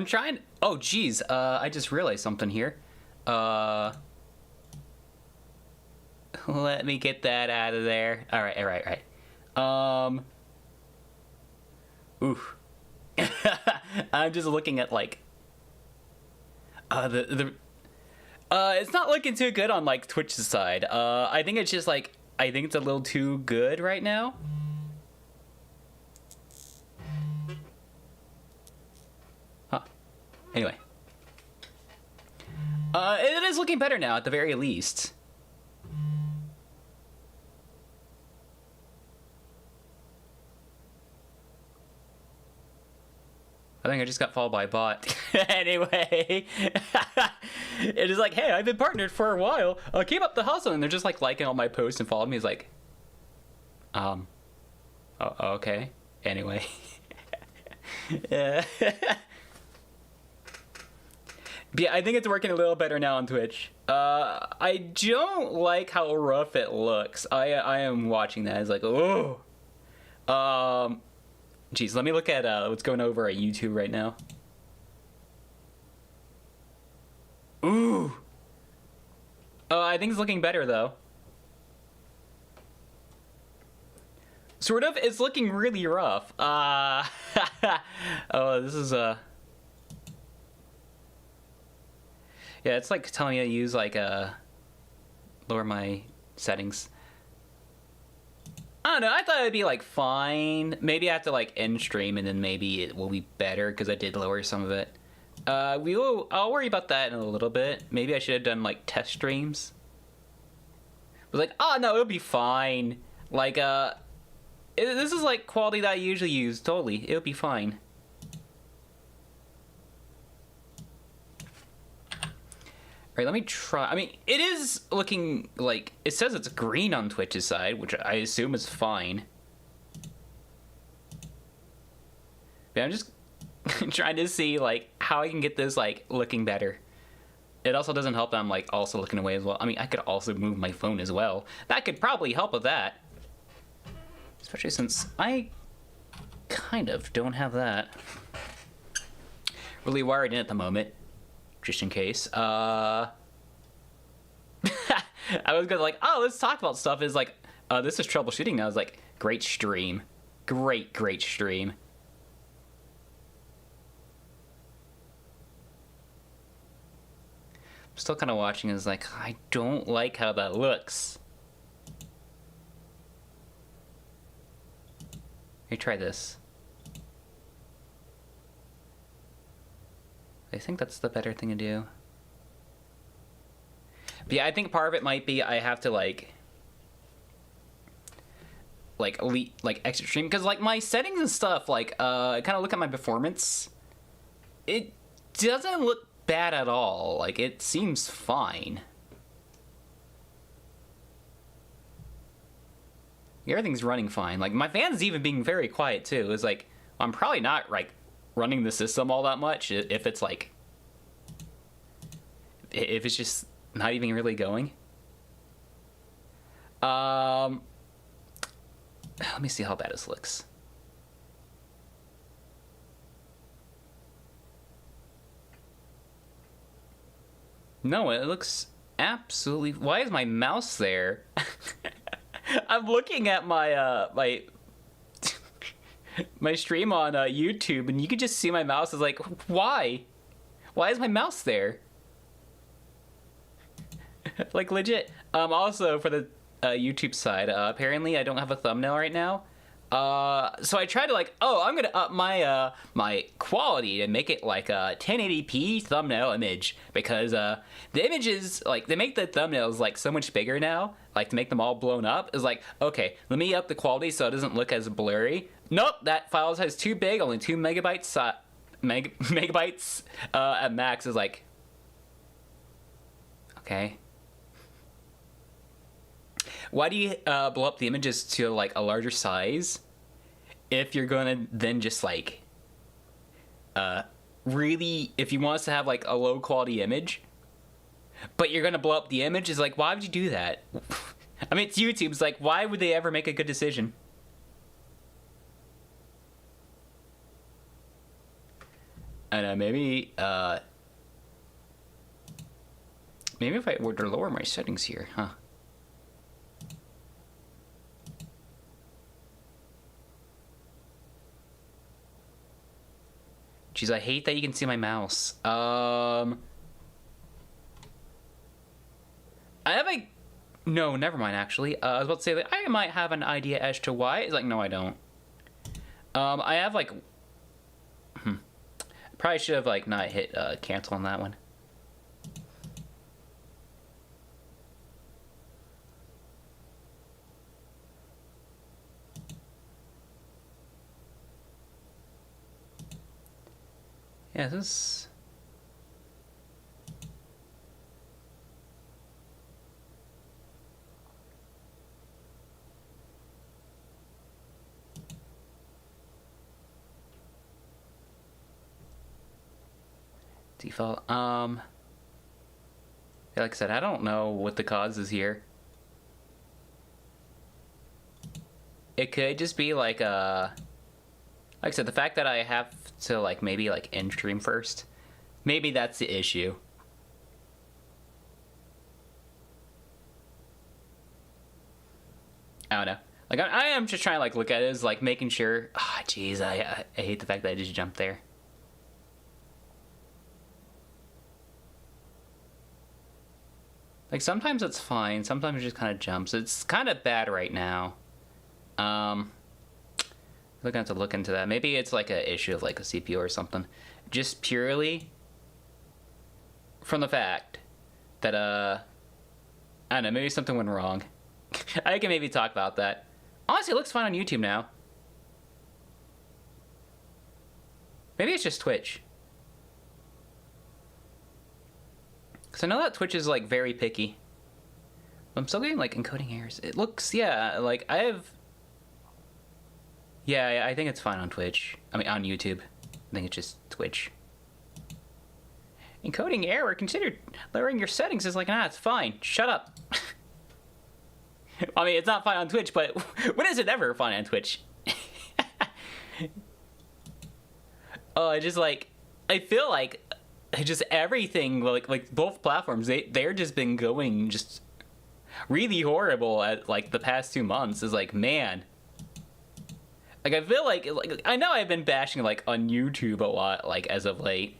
I'm trying. Oh, geez. I just realized something here. Let me get that out of there. All right. Oof. I'm just looking at like it's not looking too good on like Twitch's side. I think it's just like I think it's a little too good right now. Huh. Anyway. It is looking better now at the very least. I think I just got followed by a bot. Anyway, it is like, hey, I've been partnered for a while. Keep up the hustle, and they're just like liking all my posts and following me. It's like, oh, okay. Anyway, yeah. But yeah, I think it's working a little better now on Twitch. I don't like how rough it looks. I am watching that. It's like, oh. Geez, let me look at what's going over at YouTube right now. Ooh. I think it's looking better though. Sort of. It's looking really rough. Oh, this is yeah, it's like telling me to use like lower my settings. I don't know, I thought it'd be like fine. Maybe I have to like end stream and then maybe it will be better because I did lower some of it. I'll worry about that in a little bit. Maybe I should have done like test streams. But like, oh no, it'll be fine. Like this is like quality that I usually use. Totally, it'll be fine. Alright, let me try. I mean, it is looking like... It says it's green on Twitch's side, which I assume is fine. But I'm just trying to see, like, how I can get this, like, looking better. It also doesn't help that I'm, like, also looking away as well. I mean, I could also move my phone as well. That could probably help with that. Especially since I kind of don't have that really wired in at the moment. Just in case. I was gonna like, oh, let's talk about stuff. Is like, this is troubleshooting. And I was like, great stream, great stream. I'm still kind of watching. Is like, I don't like how that looks. Hey, try this. I think that's the better thing to do. But yeah, I think part of it might be I have to like extra stream because like my settings and stuff, like kind of look at my performance. It doesn't look bad at all. Like it seems fine. Everything's running fine. Like my fan's even being very quiet too. It's like I'm probably not like running the system all that much if it's like if it's just not even really going. Let me see how bad this looks. No, it looks absolutely... Why is my mouse there? I'm looking at my my stream on YouTube, and you can just see my mouse is like, why? Why is my mouse there? Like legit. Also for the YouTube side, apparently I don't have a thumbnail right now. So I tried to like, oh, I'm gonna up my my quality to make it like a 1080p thumbnail image because the images, like they make the thumbnails like so much bigger now, like to make them all blown up. Is like, okay, let me up the quality so it doesn't look as blurry. Nope, that file size is too big, only 2 megabytes. Megabytes at max. Is like, okay. Why do you blow up the images to like a larger size if you're gonna then just like really, if you want us to have like a low quality image, but you're gonna blow up the image? Is like, why would you do that? I mean, it's YouTube. It's like, why would they ever make a good decision? I know, maybe if I were to lower my settings here, huh? Jeez, I hate that you can see my mouse. I have a... No, never mind, actually. I was about to say that I might have an idea as to why. It's like, no, I don't. I have, like... Probably should have, like, not hit cancel on that one. Yeah, this is... Default, yeah, like I said, I don't know what the cause is here. It could just be like I said, the fact that I have to like maybe like end stream first. Maybe that's the issue. I don't know. Like I am just trying to like look at it as like making sure. Ah, oh, jeez, I hate the fact that I just jumped there. Like, sometimes it's fine, sometimes it just kind of jumps. It's kind of bad right now. We're gonna have to look into that. Maybe it's like an issue of like a CPU or something. Just purely from the fact that, I don't know, maybe something went wrong. I can maybe talk about that. Honestly, it looks fine on YouTube now. Maybe it's just Twitch. Because I know that Twitch is, like, very picky. I'm still getting, like, encoding errors. It looks, yeah, like, I have... Yeah, I think it's fine on Twitch. I mean, on YouTube. I think it's just Twitch. Encoding error. Consider lowering your settings. Is like, nah, it's fine. Shut up. I mean, it's not fine on Twitch, but when is it ever fine on Twitch? Oh, I just, like... I feel like... just everything, like both platforms, they're just been going just really horrible at like the past 2 months. Is like, man, like I feel like I know I've been bashing like on YouTube a lot like as of late,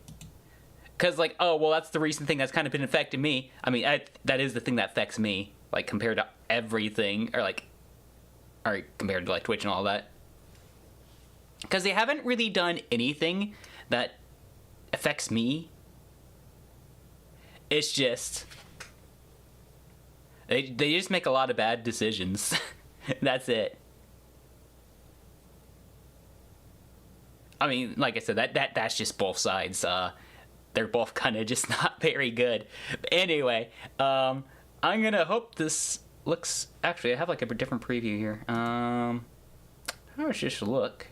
because like, oh well, that's the recent thing that's kind of been affecting me. I mean, that is the thing that affects me, like compared to everything, or compared to like Twitch and all that, because they haven't really done anything that affects me. It's just they just make a lot of bad decisions. That's it. I mean, like I said, that's just both sides. They're both kind of just not very good. But anyway, I'm gonna hope this looks. Actually, I have like a different preview here. How does this look?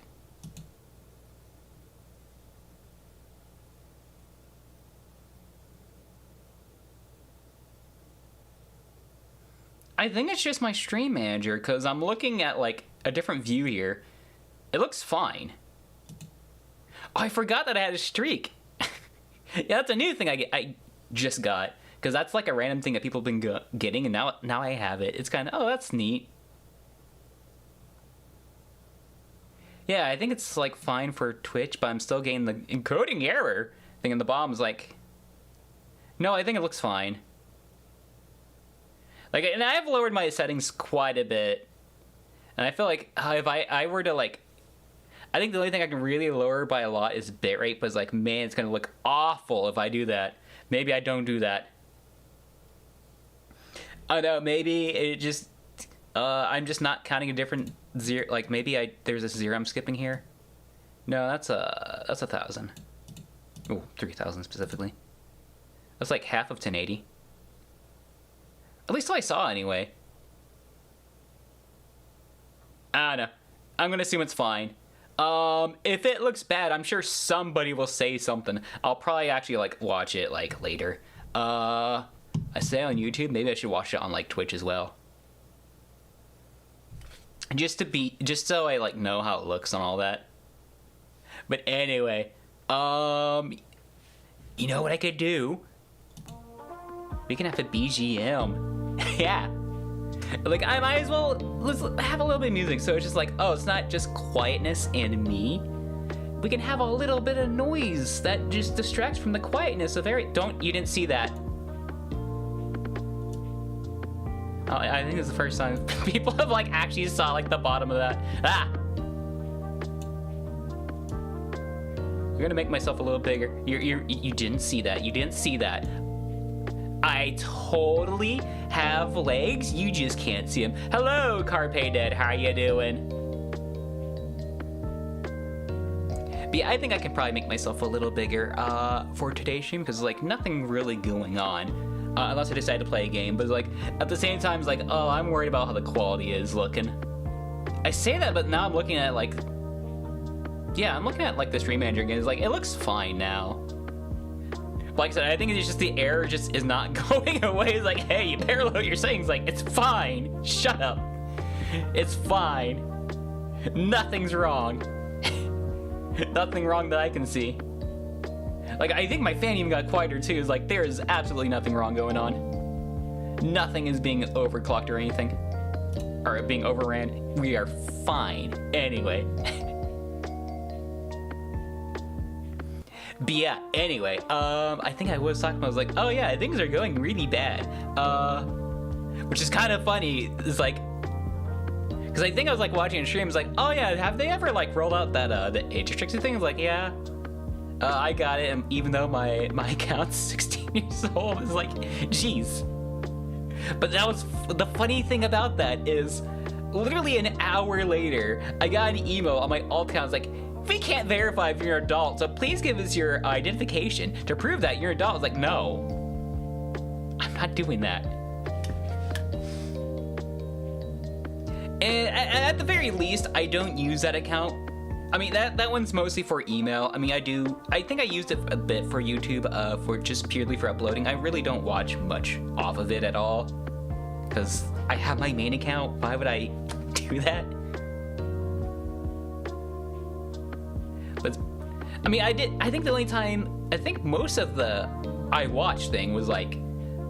I think it's just my stream manager, because I'm looking at like a different view here. It looks fine. Oh, I forgot that I had a streak. Yeah, that's a new thing I just got, because that's like a random thing that people have been getting, and now I have it. It's kind of, oh, that's neat. Yeah, I think it's like fine for Twitch, but I'm still getting the encoding error thing in the bottom. Is like, no, I think it looks fine. Like, and I've lowered my settings quite a bit, and I feel like if I were to like, I think the only thing I can really lower by a lot is bitrate, but it's like, man, it's gonna look awful if I do that. Maybe I don't do that. I don't know, maybe it just, I'm just not counting a different zero, like maybe there's a zero I'm skipping here. No, that's 1,000. Oh, 3,000 specifically. That's like half of 1080. At least I saw anyway. I don't know. I'm gonna assume it's fine. If it looks bad, I'm sure somebody will say something. I'll probably actually like watch it like later. I say on YouTube, maybe I should watch it on like Twitch as well. Just so I like know how it looks and all that. But anyway, You know what I could do? We can have a BGM. Yeah. Like, I might as well, let's have a little bit of music. So it's just like, oh, it's not just quietness and me. We can have a little bit of noise that just distracts from the quietness of you didn't see that. Oh, I think it's the first time people have like actually saw like the bottom of that. Ah! I'm gonna make myself a little bigger. You didn't see that. You didn't see that. I totally have legs. You just can't see them. Hello, Carpe Dead. How you doing? But yeah, I think I can probably make myself a little bigger for today's stream because like nothing really going on. Unless I decide to play a game, but like at the same time, it's like, oh, I'm worried about how the quality is looking. I say that, but now I'm looking at like, yeah, I'm looking at like the stream manager again. It's like, it looks fine now. Like I said, I think it's just the error just is not going away. It's like, hey, you better load your settings. Like, it's fine. Shut up. It's fine. Nothing's wrong. Nothing wrong that I can see. Like, I think my fan even got quieter too. It's like, there is absolutely nothing wrong going on. Nothing is being overclocked or anything. Or being overran. We are fine. Anyway. But yeah, anyway, I think I was talking about, I was like, oh yeah, things are going really bad. Which is kind of funny. It's like, because I think I was like watching a stream, it's like, oh yeah, have they ever like rolled out that the age restricted thing? It's like, yeah. I got it, and even though my account's 16 years old, it's like, geez. But that was, the funny thing about that is, literally an hour later, I got an email on my alt account. It's like, we can't verify if you're an adult, so please give us your identification to prove that you're an adult. It's like, no, I'm not doing that. And at the very least, I don't use that account. I mean, that one's mostly for email. I mean, I think I used it a bit for YouTube, for just purely for uploading. I really don't watch much off of it at all, because I have my main account. Why would I do that? But, I mean, I think the only time, I think most of the I watched thing was like,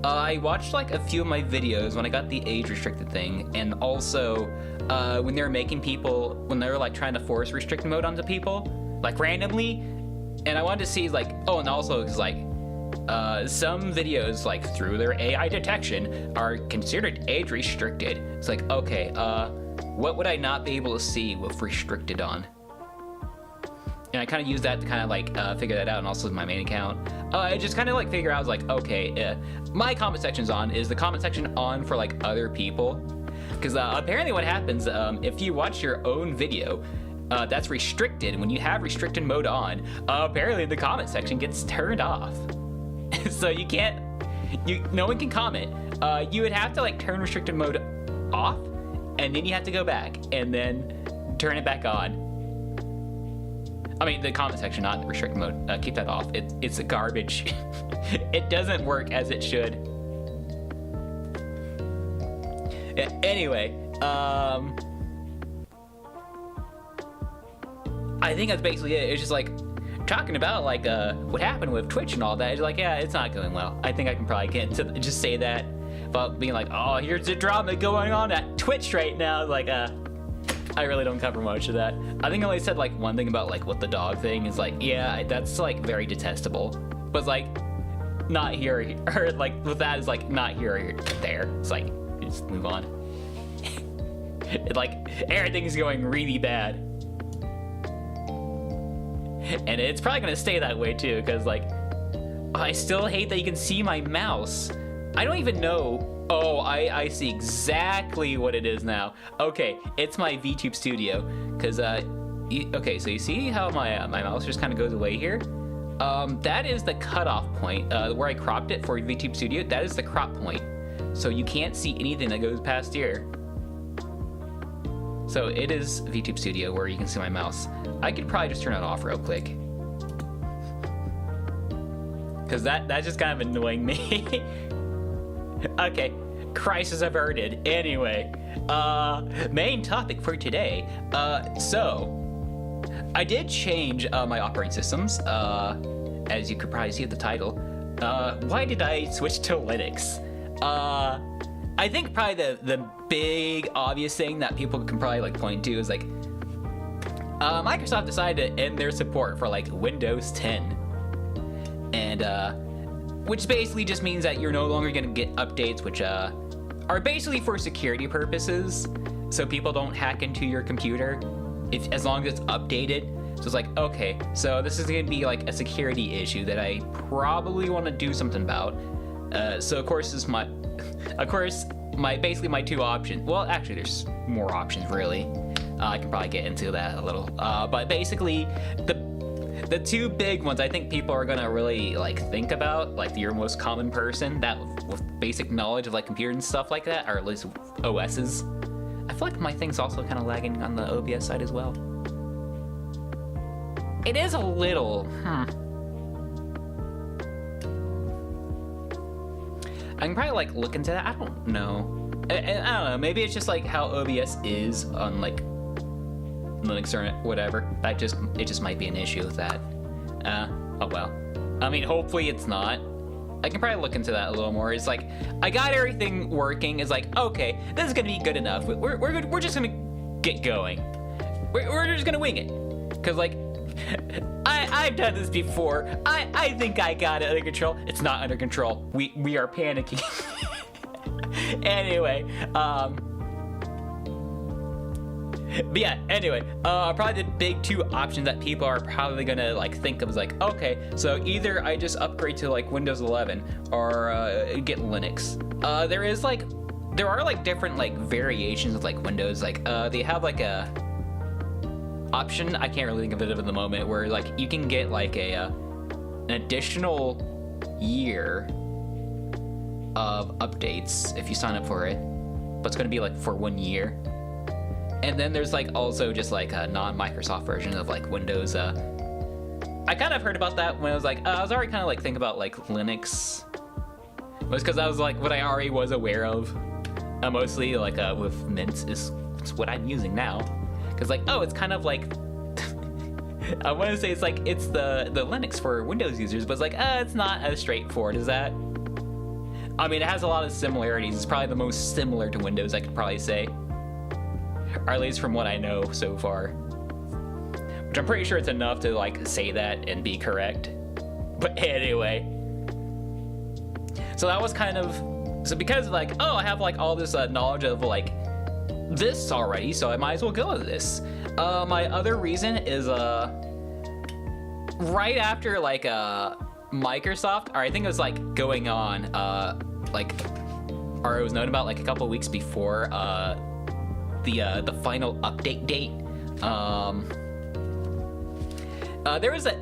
I watched like a few of my videos when I got the age restricted thing, and also when they were making people, when they were like trying to force restricted mode onto people, like randomly, and I wanted to see like, oh, and also it's like, some videos like through their AI detection are considered age restricted. It's like, okay, what would I not be able to see with restricted on? And I kind of use that to kind of like figure that out, and also with my main account. I just kind of like figure out, I was like, okay, my comment section's on. Is the comment section on for like other people? Because apparently what happens, if you watch your own video, that's restricted. When you have restricted mode on, apparently the comment section gets turned off. So you can't, no one can comment. You would have to like turn restricted mode off, and then you have to go back and then turn it back on. I mean, the comment section, not the restricted mode. Keep that off. It's garbage. It doesn't work as it should. Anyway, I think that's basically it. It's just like talking about like what happened with Twitch and all that. It's like, yeah, it's not going well. I think I can probably get into just say that about being like, oh, here's the drama going on at Twitch right now. Like, I really don't cover much of that. I think I only said like one thing about like what the dog thing is like, yeah, that's like very detestable. But it's like not here, or like with that is like not here or there. It's like, just move on. It like everything's going really bad. And it's probably gonna stay that way too, because like, I still hate that you can see my mouse. I don't even know. Oh, I see exactly what it is now. Okay, it's my VTube Studio, because okay, so you see how my mouse just kind of goes away here? That is the cutoff point, where I cropped it for VTube Studio. That is the crop point, so you can't see anything that goes past here. So it is VTube Studio where you can see my mouse. I could probably just turn it off real quick, because that's just kind of annoying me. Okay, crisis averted. Anyway, main topic for today. So, I did change my operating systems, as you could probably see at the title. Why did I switch to Linux? I think probably the big obvious thing that people can probably like point to is like Microsoft decided to end their support for like Windows 10, and which basically just means that you're no longer going to get updates, which are basically for security purposes, so people don't hack into your computer as long as it's updated. So it's like, okay, so this is going to be like a security issue that I probably want to do something about. So of course basically my two options. Well, actually, there's more options really. I can probably get into that a little. But basically, the two big ones I think people are gonna really like think about, like your most common person that with basic knowledge of like computer and stuff like that, or at least OSs. I feel like my thing's also kind of lagging on the OBS side as well. It is a little. I can probably like look into that. I don't know. I don't know. Maybe it's just like how OBS is on like Linux or whatever. It just might be an issue with that. Oh well. I mean, hopefully it's not. I can probably look into that a little more. It's like I got everything working. It's like, okay, this is gonna be good enough. We're good. We're just gonna get going. We're just gonna wing it. Cause like I've done this before. I think I got it under control. It's not under control. We are panicking. Anyway, but yeah, anyway, probably the big two options that people are probably gonna like think of is like, okay, so either I just upgrade to like Windows 11 or get Linux. There are like different like variations of like Windows. Like they have like a option, I can't really think of it at the moment, where like you can get like an additional year of updates if you sign up for it, but it's gonna be like for 1 year. And then there's like also just like a non-Microsoft version of like Windows. I kind of heard about that when I was like, I was already kind of like thinking about like Linux. It was because I was like what I already was aware of. Mostly like with Mint is what I'm using now. Because like, oh, it's kind of like, I want to say it's like, it's the Linux for Windows users, but it's like, it's not as straightforward as that. I mean, it has a lot of similarities. It's probably the most similar to Windows, I could probably say. Or at least from what I know so far. Which I'm pretty sure it's enough to like say that and be correct. But anyway. So that was kind of, so because like, oh, I have like all this knowledge of like this already, so I might as well go with this. My other reason is right after like Microsoft, or I think it was like going on like, or it was known about like a couple weeks before the final update date. There was a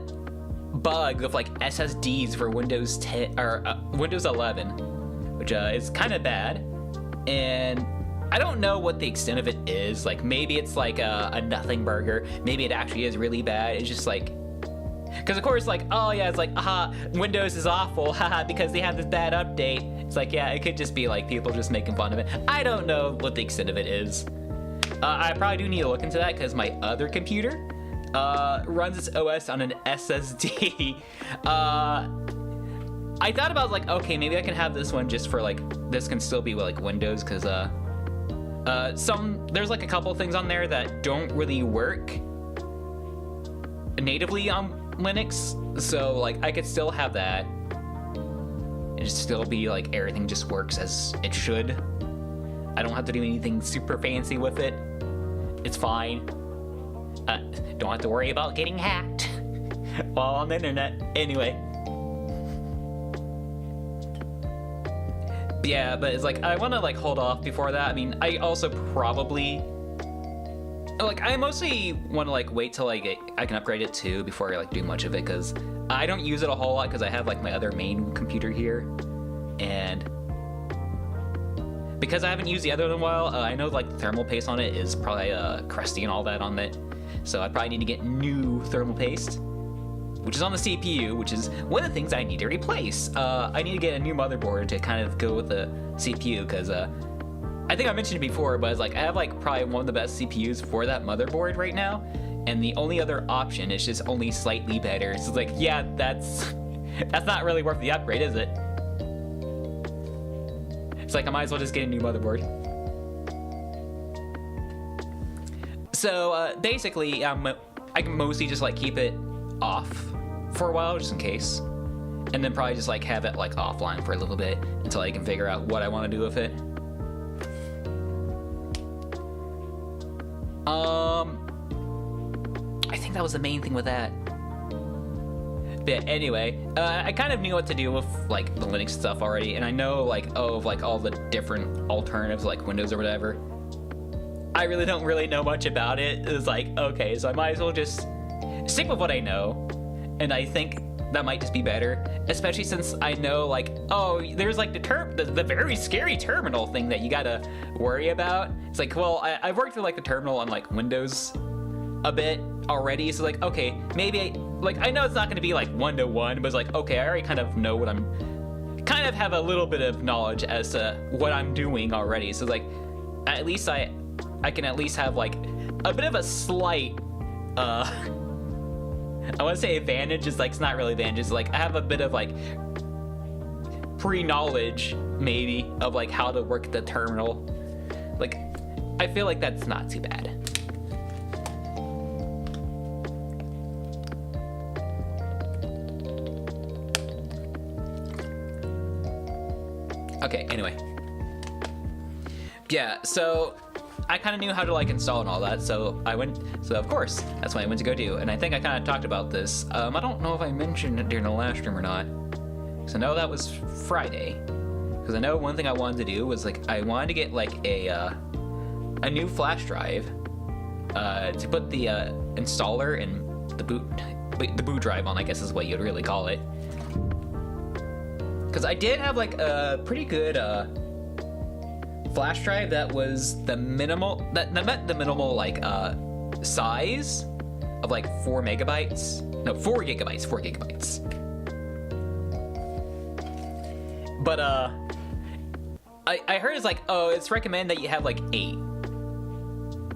bug of like SSDs for Windows 10 or Windows 11, which is kind of bad, and I don't know what the extent of it is. Like maybe it's like a nothing burger. Maybe it actually is really bad. It's just like, because of course like, oh yeah, it's like, aha, Windows is awful, haha, because they have this bad update. It's like, yeah, it could just be like people just making fun of it. I don't know what the extent of it is. I probably do need to look into that because my other computer runs its OS on an SSD. I thought about like, okay, maybe I can have this one just for like, this can still be like Windows, because there's like a couple things on there that don't really work natively on Linux, so like I could still have that and just still be like everything just works as it should. I don't have to do anything super fancy with it. It's fine. Don't have to worry about getting hacked while on the internet. Anyway. Yeah, but it's like I want to like hold off before that. I mean, I also probably like I mostly want to like wait till I can upgrade it too before I like do much of it, because I don't use it a whole lot because I have like my other main computer here, and because I haven't used the other one in a while, I know like the thermal paste on it is probably crusty and all that on it, so I probably need to get new thermal paste, which is on the CPU, which is one of the things I need to replace. I need to get a new motherboard to kind of go with the CPU, because I think I mentioned it before, but it's like I have like probably one of the best CPUs for that motherboard right now, and the only other option is just only slightly better. So it's like, yeah, that's not really worth the upgrade, is it? It's like I might as well just get a new motherboard. So basically, I can mostly just like keep it off for a while, just in case, and then probably just like have it like offline for a little bit until I can figure out what I want to do with it. I think that was the main thing with that. But anyway, I kind of knew what to do with like the Linux stuff already, and I know like of like all the different alternatives like Windows or whatever. I really don't know much about it. It's like, okay, so I might as well just stick with what I know, and I think that might just be better, especially since I know like, oh, there's like the very scary terminal thing that you gotta worry about. It's like, well, I've worked with like the terminal on like Windows a bit already, so like, okay, maybe I know it's not gonna be like 1-to-1, but it's like, okay, I already kind of know what kind of have a little bit of knowledge as to what I'm doing already. So like, at least I can at least have like a bit of a slight I want to say advantage. Is like, it's not really advantage. It's like I have a bit of like pre-knowledge maybe of like how to work the terminal. Like, I feel like that's not too bad. Okay, anyway. Yeah, so I kind of knew how to like install and all that, so of course, that's what I went to go do. And I think I kind of talked about this. I don't know if I mentioned it during the last stream or not, because I know that was Friday. Because I know one thing I wanted to do was like, I wanted to get like a new flash drive to put the installer and the boot drive on, I guess is what you'd really call it. Because I did have like a pretty good flash drive that was the minimal, that met the minimal like size of like 4 gigabytes. But I heard it's like, oh, it's recommended that you have like 8.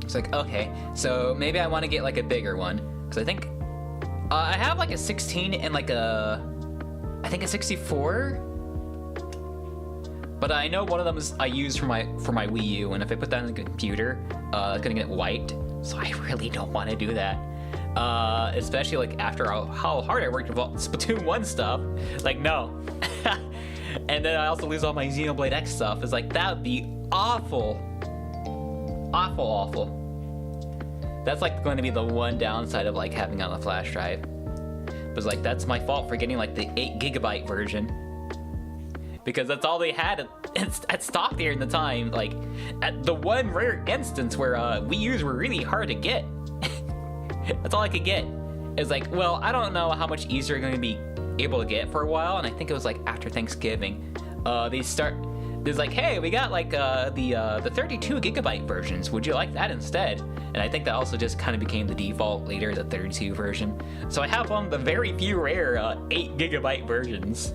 It's like, okay, so maybe I want to get like a bigger one, because I think I have like a 16 and like a 64. But I know one of them is I use for my Wii U, and if I put that in the computer, it's gonna get wiped. So I really don't want to do that. Especially like after how hard I worked with Splatoon 1 stuff. Like, no. And then I also lose all my Xenoblade X stuff. It's like, that would be awful. Awful, awful. That's like going to be the one downside of like having on a flash drive. But it's like, that's my fault for getting like the 8 gigabyte version. Because that's all they had at stock there in the time. Like, at the one rare instance where Wii U's were really hard to get. That's all I could get. It's like, well, I don't know how much easier I'm going to be able to get for a while. And I think it was like after Thanksgiving. There's like, hey, we got like the 32 gigabyte versions. Would you like that instead? And I think that also just kind of became the default later, the 32 version. So I have one of the very few rare 8 gigabyte versions.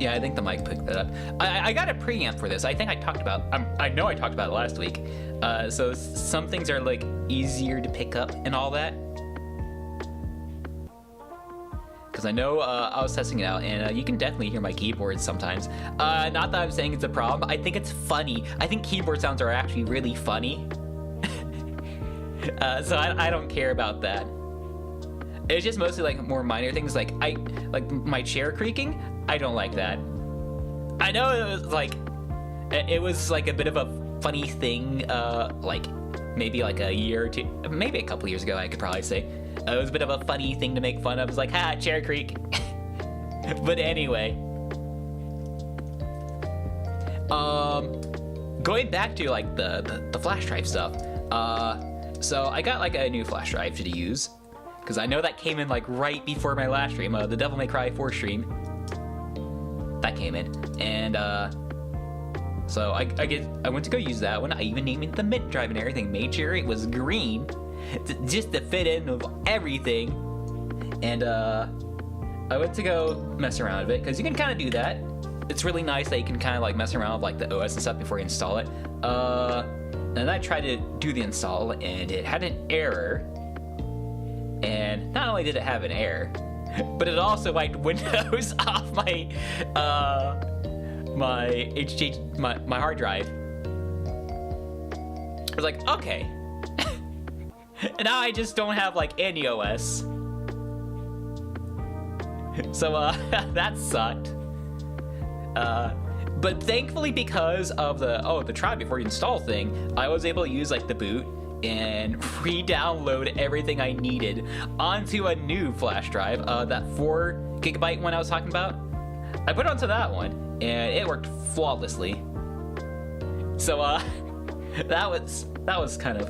Yeah, I think the mic picked that up. I got a preamp for this. I think I talked about. I know I talked about it last week. So some things are like easier to pick up and all that. Because I know I was testing it out, and you can definitely hear my keyboard sometimes. Not that I'm saying it's a problem. I think it's funny. I think keyboard sounds are actually really funny. So I don't care about that. It's just mostly like more minor things. Like my chair creaking. I don't like that. I know it was like a bit of a funny thing, like maybe like a year or two, maybe a couple years ago, I could probably say. It was a bit of a funny thing to make fun of. It's like, ha, chair creak. But anyway. Going back to like the flash drive stuff. So I got like a new flash drive to use, because I know that came in like right before my last stream, the Devil May Cry 4 stream. That came in, and so I went to go use that one. I even named it the Mint drive and everything. Made sure it was green, just to fit in with everything. And I went to go mess around with it, because you can kind of do that. It's really nice that you can kind of like mess around with like the OS and stuff before you install it. And I tried to do the install, and it had an error. And not only did it have an error, but it also wiped Windows off my my hard drive. I was like, okay. And now I just don't have like any OS. So that sucked. But thankfully, because of the try before you install thing, I was able to use like the boot and re-download everything I needed onto a new flash drive, that 4 gigabyte one I was talking about. I put it onto that one, and it worked flawlessly. So that was kind of,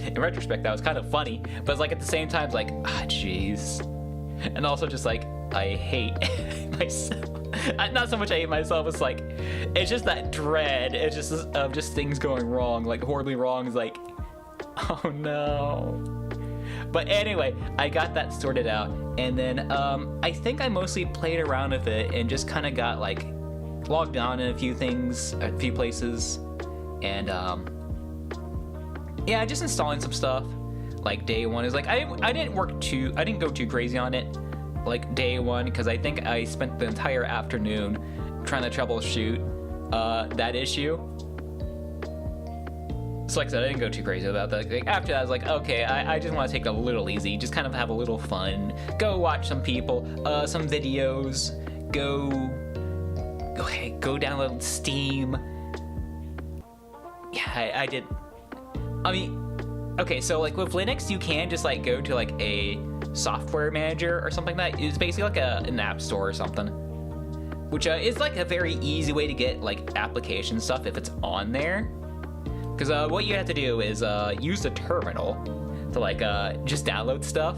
in retrospect, that was kind of funny, but it's like at the same time, it's like, jeez. And also just like, I hate myself. Not so much I hate myself, it's like, it's just that dread. It's just of just things going wrong, like horribly wrong. It's like, oh no. But anyway, I got that sorted out, and then I think I mostly played around with it and just kind of got like logged on in a few places, and yeah, just installing some stuff. Like day one is like I didn't go too crazy on it. Like day one, because I think I spent the entire afternoon trying to troubleshoot that issue. So like I said, I didn't go too crazy about that. Like, after that, I was like, okay, I just want to take it a little easy, just kind of have a little fun, go watch some people, some videos, go download Steam. Yeah, I did. I mean, okay, so like with Linux, you can just like go to like a software manager or something like that. It's basically like an app store or something, which is like a very easy way to get like application stuff if it's on there. Because what you have to do is use the terminal to like just download stuff.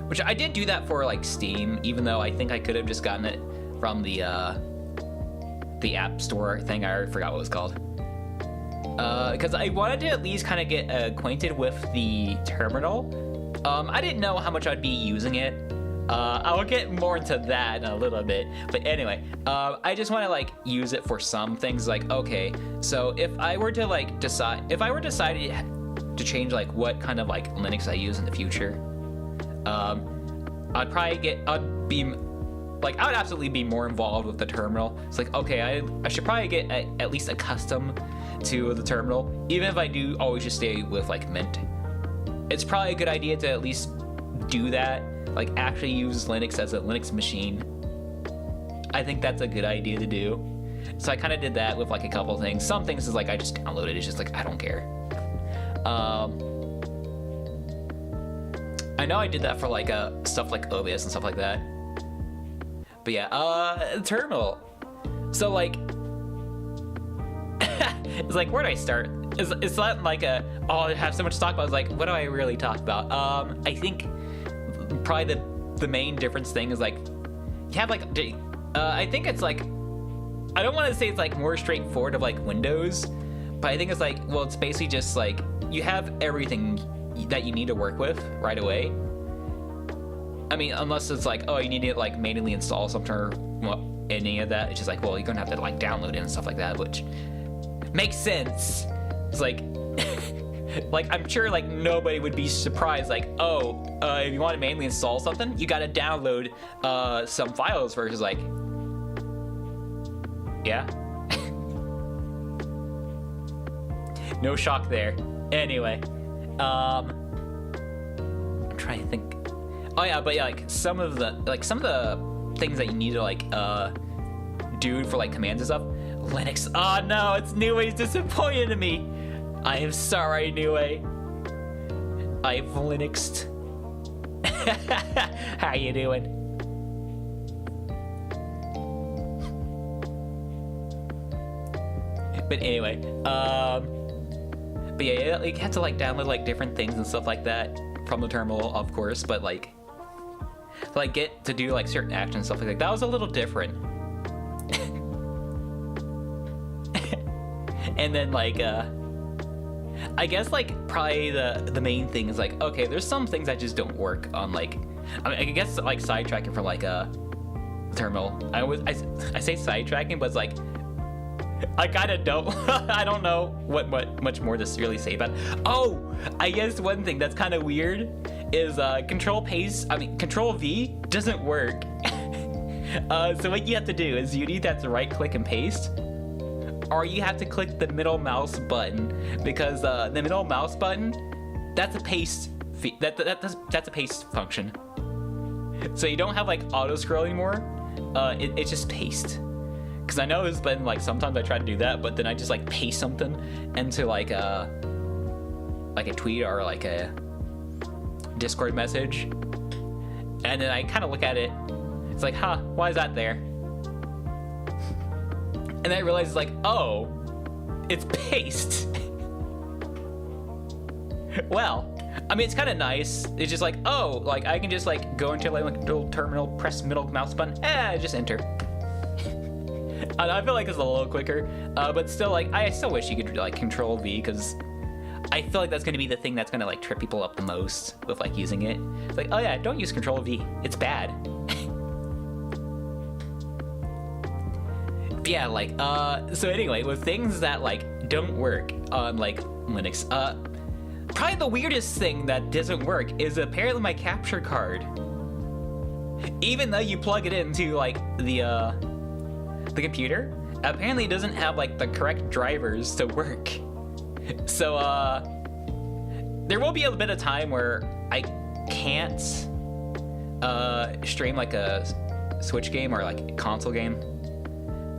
Which I did do that for like Steam, even though I think I could have just gotten it from the app store thing. I already forgot what it was called. Because I wanted to at least kind of get acquainted with the terminal. I didn't know how much I'd be using it. I'll get more into that in a little bit. But anyway, I just want to like use it for some things. Like, okay, so if I were to like decide to change like what kind of like Linux I use in the future, I would absolutely be more involved with the terminal. It's like, okay, I should probably get at least accustomed to the terminal, even if I do always just stay with like Mint. It's probably a good idea to at least do that, like actually use Linux as a Linux machine. I think that's a good idea to do. So I kind of did that with like a couple things. Some things is like I just downloaded it. It's just like I don't care. I know I did that for like stuff like OBS and stuff like that. But yeah, terminal. So like, it's like, where do I start? It's not like I have so much to talk about. It's like, what do I really talk about? I think probably the main difference thing is like, you have like, I think it's like, I don't want to say it's like more straightforward of like Windows, but I think it's like, well, it's basically just like, you have everything that you need to work with right away. I mean, unless it's like, oh, you need to like manually install something or any of that. It's just like, well, you're gonna have to like download it and stuff like that, which makes sense. It's like, like I'm sure like nobody would be surprised. Like, oh, if you want to manually install something, you gotta download some files versus like, yeah. No shock there. Anyway, I'm trying to think. Oh yeah, but yeah, like some of the things that you need to like do for like commands and stuff. Linux. Oh no, it's Neway's disappointed in me. I am sorry, Neway. I've Linuxed. How you doing? But anyway, but yeah, you have to like download like different things and stuff like that from the terminal, of course, but like get to do like certain actions and stuff like that. That was a little different. And then like I guess like probably the main thing is like, okay, there's some things that just don't work on like, I mean, I guess like sidetracking from like a terminal. I say sidetracking, but it's like I kind of don't. I don't know what much more to really say about it. Oh, I guess one thing that's kind of weird is Control V doesn't work. So what you have to do is you either have to right click and paste, or you have to click the middle mouse button, because the middle mouse button, that's a paste that's a paste function. So you don't have like auto scroll anymore. It's just paste. Because I know it's been like sometimes I try to do that, but then I just like paste something into like a tweet or like a Discord message, and then I kind of look at it. It's like, huh, why is that there? And then I realize it's like, oh, it's paste. Well, I mean, it's kind of nice. It's just like, oh, like I can just like go into like little terminal, press middle mouse button, just enter. I feel like it's a little quicker, but still, like, I still wish you could like Control V, because I feel like that's going to be the thing that's going to like trip people up the most with like using it. It's like, oh yeah, don't use Control V. It's bad. Yeah, like, so anyway, with things that like don't work on like Linux, probably the weirdest thing that doesn't work is apparently my capture card. Even though you plug it into like the computer, apparently it doesn't have like the correct drivers to work. So there will be a bit of time where I can't stream like a Switch game or like a console game.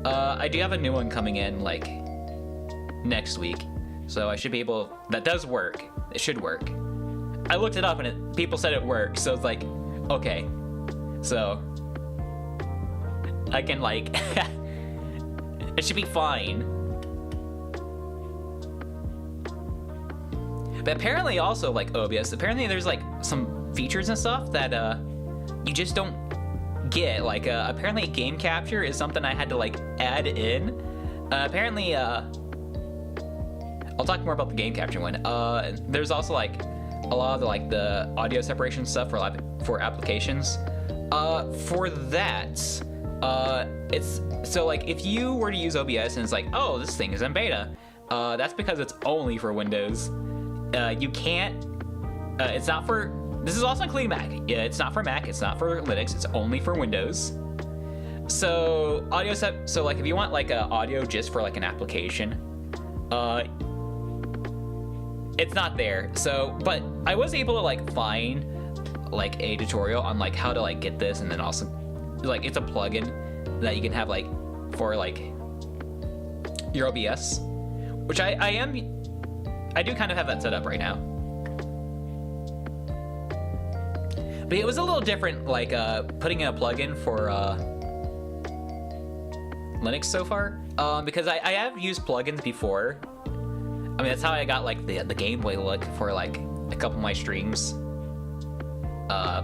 I do have a new one coming in like next week, so I should be able. That does work. It should work. I looked it up and people said it works, so it's like, okay, so I can like it should be fine. But apparently also like OBS, apparently there's like some features and stuff that you just don't get. Like apparently game capture is something I had to like add in. Apparently I'll talk more about the game capture one. There's also like a lot of the audio separation stuff for applications. For that, it's so like if you were to use OBS and it's like, oh, this thing is in beta, that's because it's only for Windows. You can't. It's not for. This is also including Mac. Yeah, it's not for Mac. It's not for Linux. It's only for Windows. So So like if you want like audio just for like an application, it's not there. So, but I was able to like find like a tutorial on like how to like get this, and then also like it's a plugin that you can have like for like your OBS, which I do kind of have that set up right now. But it was a little different, like putting in a plugin for Linux so far, because I have used plugins before. I mean, that's how I got like the gameplay look for like a couple of my streams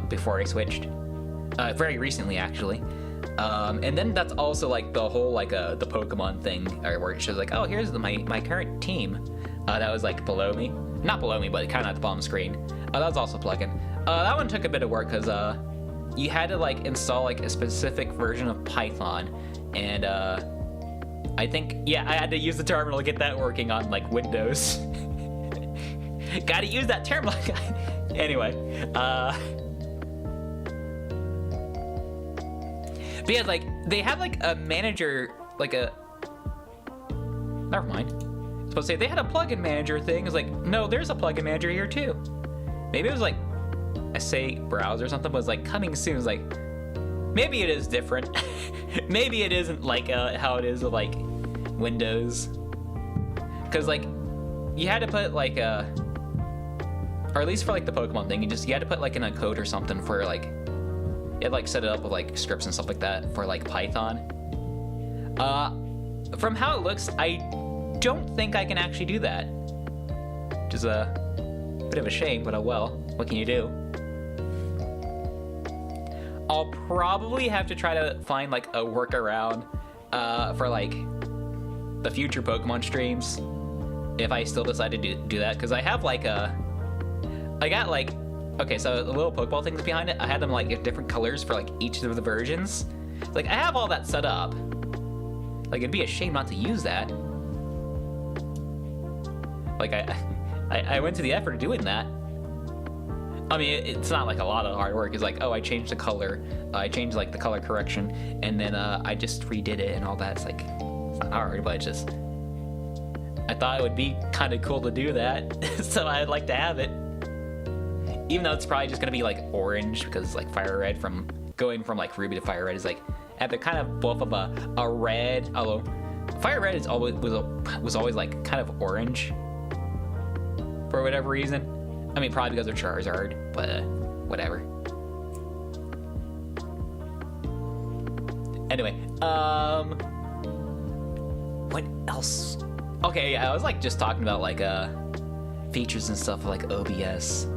before I switched, very recently actually. And then that's also like the whole like the Pokemon thing, where it shows like, oh, here's my current team that was like below me, not below me, but kind of at the bottom screen. That was also a plugin. That one took a bit of work because you had to like install like a specific version of Python, and I think, yeah, I had to use the terminal to get that working on like Windows. Gotta use that terminal. Anyway, but yeah, like they have like a manager, like a. Never mind. I was supposed to say they had a plugin manager thing. It's like, no, there's a plugin manager here too. Maybe it was like I say browser or something, but it's like coming soon. It's like maybe it is different. Maybe it isn't like how it is with like Windows, because like you had to put like or at least for like the Pokemon thing, you had to put like in a code or something for like you had like set it up with like scripts and stuff like that for like Python. From how it looks, I don't think I can actually do that, which is a bit of a shame, but oh well, what can you do? I'll probably have to try to find like a workaround for like the future Pokemon streams if I still decide to do that, because I have like I got like, okay, so the little Pokeball things behind it, I had them like in different colors for like each of the versions. Like I have all that set up. Like, it'd be a shame not to use that. Like, I went to the effort of doing that. I mean, it's not like a lot of hard work. It's like, oh, I changed the color. I changed like the color correction, and then I just redid it and all that. It's like, it's not hard, but it's just, I thought it would be kind of cool to do that. So I'd like to have it. Even though it's probably just gonna be like orange, because like fire red from going from like ruby to fire red is like, they're kind of both of a red, although fire red is always was always like kind of orange for whatever reason. I mean, probably because they're Charizard, but whatever. Anyway, what else? Okay, yeah, I was like just talking about like features and stuff like OBS.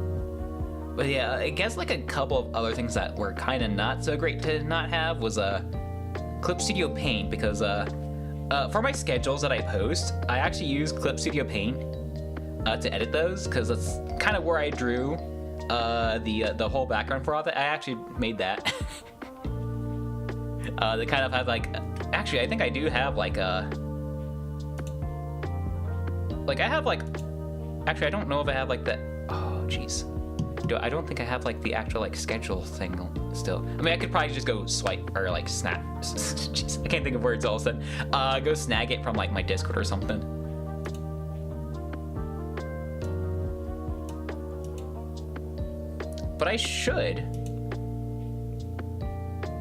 But yeah, I guess like a couple of other things that were kind of not so great to not have was Clip Studio Paint, because for my schedules that I post, I actually use Clip Studio Paint to edit those, because that's kind of where I drew the whole background for all that. I actually made that. They kind of have like, actually I think I do have like I have like, actually I don't know if I have like the, oh jeez. I don't think I have like the actual like schedule thing still. I mean, I could probably just go swipe or like snap. Jeez, I can't think of words all of a sudden. Go snag it from like my Discord or something. But I should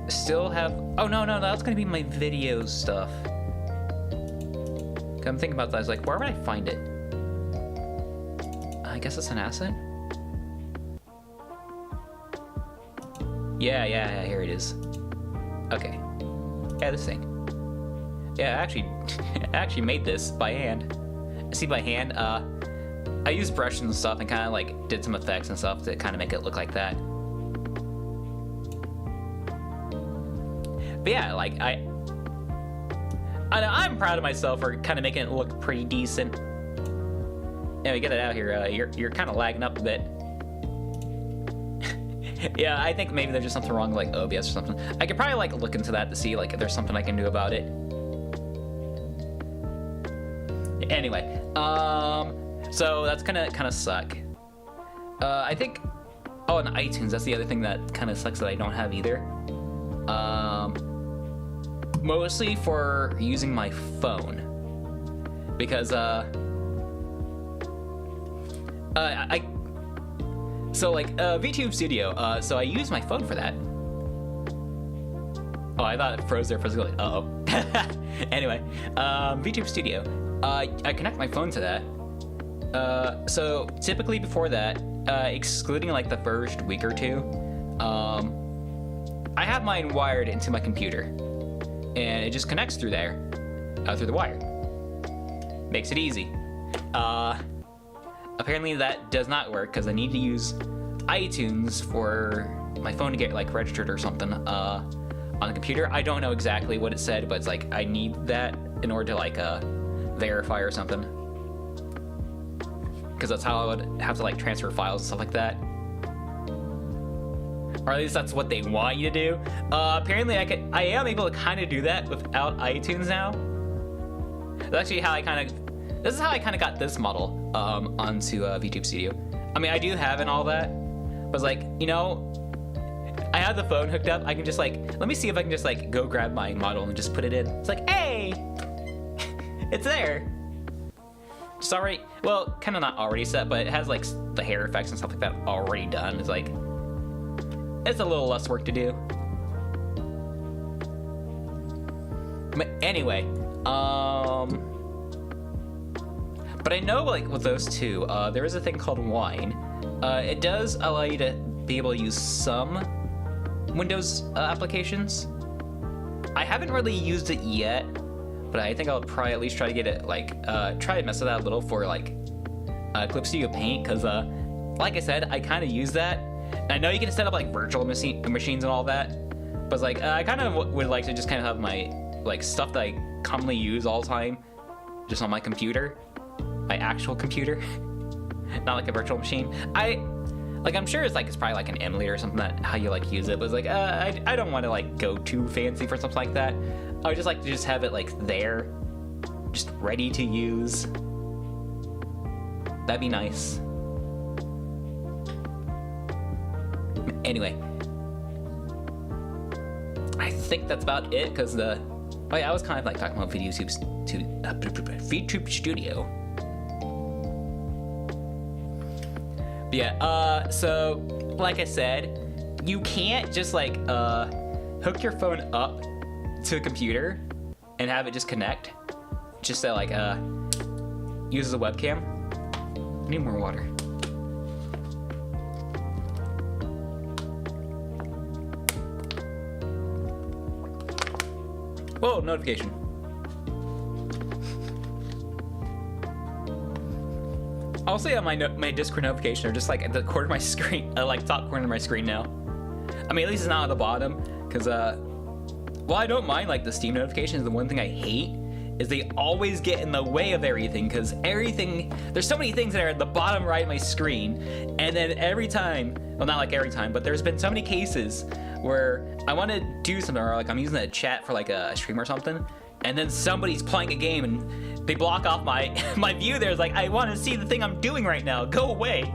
still have, oh no, that's gonna be my video stuff. I'm thinking about that. I was like, where would I find it? I guess it's an asset. Yeah, here it is. Okay. Yeah, this thing. Yeah, I actually made this by hand. See, by hand, I used brushes and stuff and kind of like did some effects and stuff to kind of make it look like that. But yeah, like I'm proud of myself for kind of making it look pretty decent. Anyway, get it out here. You're kind of lagging up a bit. Yeah, I think maybe there's just something wrong with like OBS or something. I could probably like look into that to see like if there's something I can do about it. Anyway, so that's gonna kind of suck. I think, oh, and iTunes, that's the other thing that kind of sucks that I don't have either. Mostly for using my phone, because so like VTube Studio, so I use my phone for that. Oh, I thought it froze there for a second. Uh-oh. Anyway, VTube Studio, I connect my phone to that. So typically before that, excluding like the first week or two, I have mine wired into my computer, and it just connects through there, through the wire. Makes it easy. Apparently that does not work, because I need to use iTunes for my phone to get like registered or something on the computer. I don't know exactly what it said, but it's like I need that in order to like verify or something, because that's how I would have to like transfer files and stuff like that. Or at least that's what they want you to do. Apparently I am able to kind of do that without iTunes now. That's actually how this is how I kind of got this model onto VTube Studio. I mean, I do have and all that, but it's like, you know, I have the phone hooked up. I can just like, let me see if I can just like go grab my model and just put it in. It's like, hey, it's there. It's already, well, kind of not already set, but it has like the hair effects and stuff like that already done. It's like, it's a little less work to do. But anyway, but I know like with those two, there is a thing called Wine. It does allow you to be able to use some Windows applications. I haven't really used it yet, but I think I'll probably at least try to get it like, try to mess with that a little for like Clip Studio Paint, because like I said, I kind of use that. And I know you can set up like virtual machines and all that, but it's like I kind of would like to just kind of have my like stuff that I commonly use all the time just on my computer, my actual computer, not like a virtual machine. Like, I'm sure it's probably like an emulator or something, that how you like use it, but it's like, I don't want to like go too fancy for something like that. I would just like to just have it like there, just ready to use. That'd be nice. Anyway, I think that's about it, because I was kind of like talking about VTube Studio. But yeah, so like I said, you can't just like hook your phone up to a computer and have it just connect, just to like use as a webcam. I need more water. Whoa, notification. Also, yeah, my Discord notifications are just like at the corner of my screen, like top corner of my screen now. I mean, at least it's not at the bottom, because well, I don't mind like the Steam notifications. The one thing I hate is they always get in the way of everything, because there's so many things that are at the bottom right of my screen, and then every time, well, not like every time, but there's been so many cases where I want to do something, or like I'm using a chat for like a stream or something, and then somebody's playing a game and they block off my view there. It's like, I want to see the thing I'm doing right now. Go away.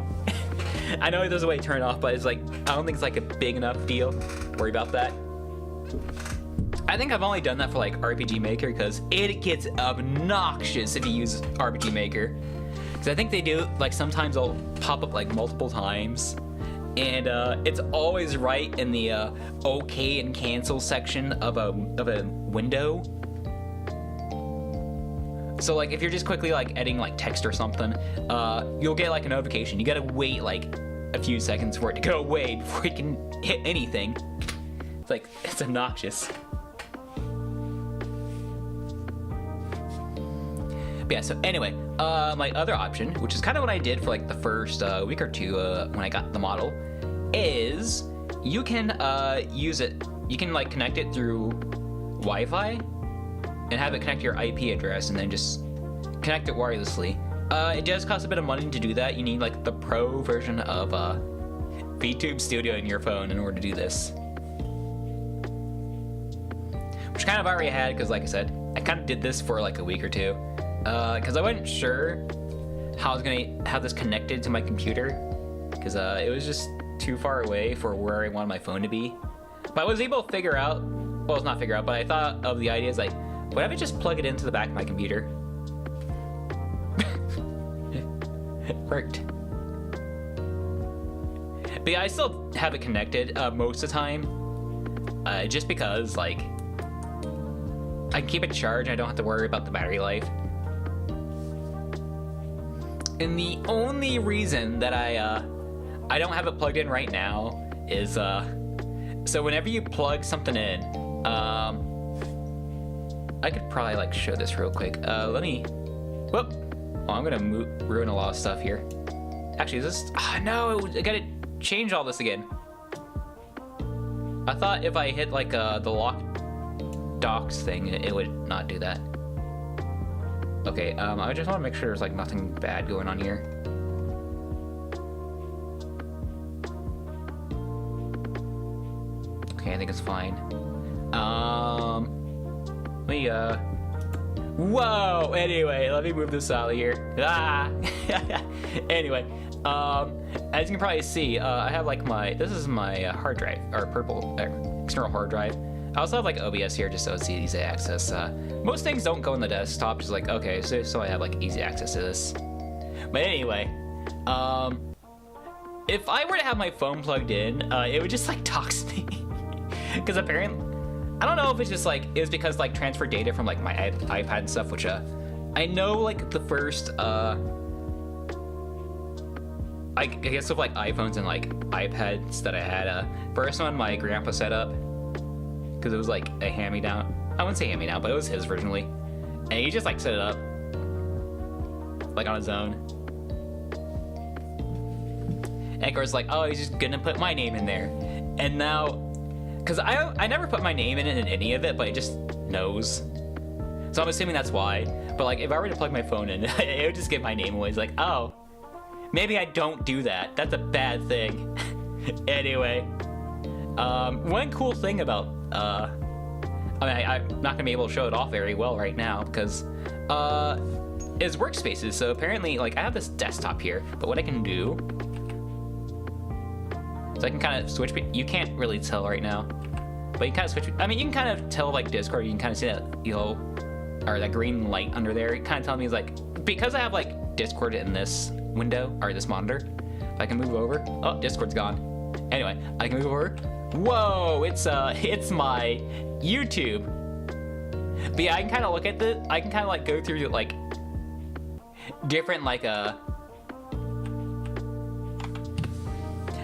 I know there's a way to turn it off, but it's like, I don't think it's like a big enough deal. Worry about that. I think I've only done that for like RPG Maker, because it gets obnoxious if you use RPG Maker. Because I think they do, like sometimes they'll pop up like multiple times. And it's always right in the OK and cancel section of a window. So like if you're just quickly like editing like text or something, you'll get like a notification. You gotta wait like a few seconds for it to go away before you can hit anything. It's like, it's obnoxious. But yeah, so anyway, my other option, which is kind of what I did for like the first week or two when I got the model, is you can use it. You can like connect it through Wi-Fi and have it connect to your IP address, and then just connect it wirelessly. It does cost a bit of money to do that. You need like the pro version of VTube Studio in your phone in order to do this, which kind of already had, because like I said, I kind of did this for like a week or two, because I wasn't sure how I was gonna have this connected to my computer, because it was just too far away for where I wanted my phone to be. But I was able to figure out, well, it's not figure out, but I thought of the ideas like, what if I just plug it into the back of my computer? It worked. But yeah, I still have it connected most of the time, just because like I can keep it charged and I don't have to worry about the battery life. And the only reason that I don't have it plugged in right now is so whenever you plug something in, I could probably like show this real quick. Let me, whoop. Oh, I'm gonna ruin a lot of stuff here. Actually, is this, no, I gotta change all this again. I thought if I hit like the lock docs thing, it would not do that. Okay, I just want to make sure there's like nothing bad going on here. Okay, I think it's fine. Let me, whoa! Anyway, let me move this out of here. Ah! Anyway, as you can probably see, I have like this is my hard drive, or purple external hard drive. I also have like OBS here just so it's easy to access. Most things don't go on the desktop, just like, okay, so I have like easy access to this. But anyway, if I were to have my phone plugged in, it would just like dox me. Because apparently, I don't know if it's just like, it was because like transfer data from like my iPad and stuff, which I know like the first, I guess with like iPhones and like iPads that I had, first one my grandpa set up, because it was like a hand-me-down. I wouldn't say hand-me-down, but it was his originally. And he just like set it up like on his own. And of course like, oh, he's just gonna put my name in there. And now, because I never put my name in any of it, but it just knows. So I'm assuming that's why. But like if I were to plug my phone in, it would just give my name away. It's like, oh, Maybe I don't do that. That's a bad thing. Anyway, one cool thing about I mean, I'm not gonna be able to show it off very well right now because is workspaces. So apparently, like, I have this desktop here, but what I can do, so I can kind of switch. You can't really tell right now, but you kind of switch. I mean, you can kind of tell like Discord. You can kind of see that yellow or that green light under there. It kind of tells me is like because I have like Discord in this window or this monitor. If I can move over, oh, Discord's gone. Anyway, I can move over. Whoa, it's my YouTube. But yeah, I can kind of look at the. I can kind of like go through like different like you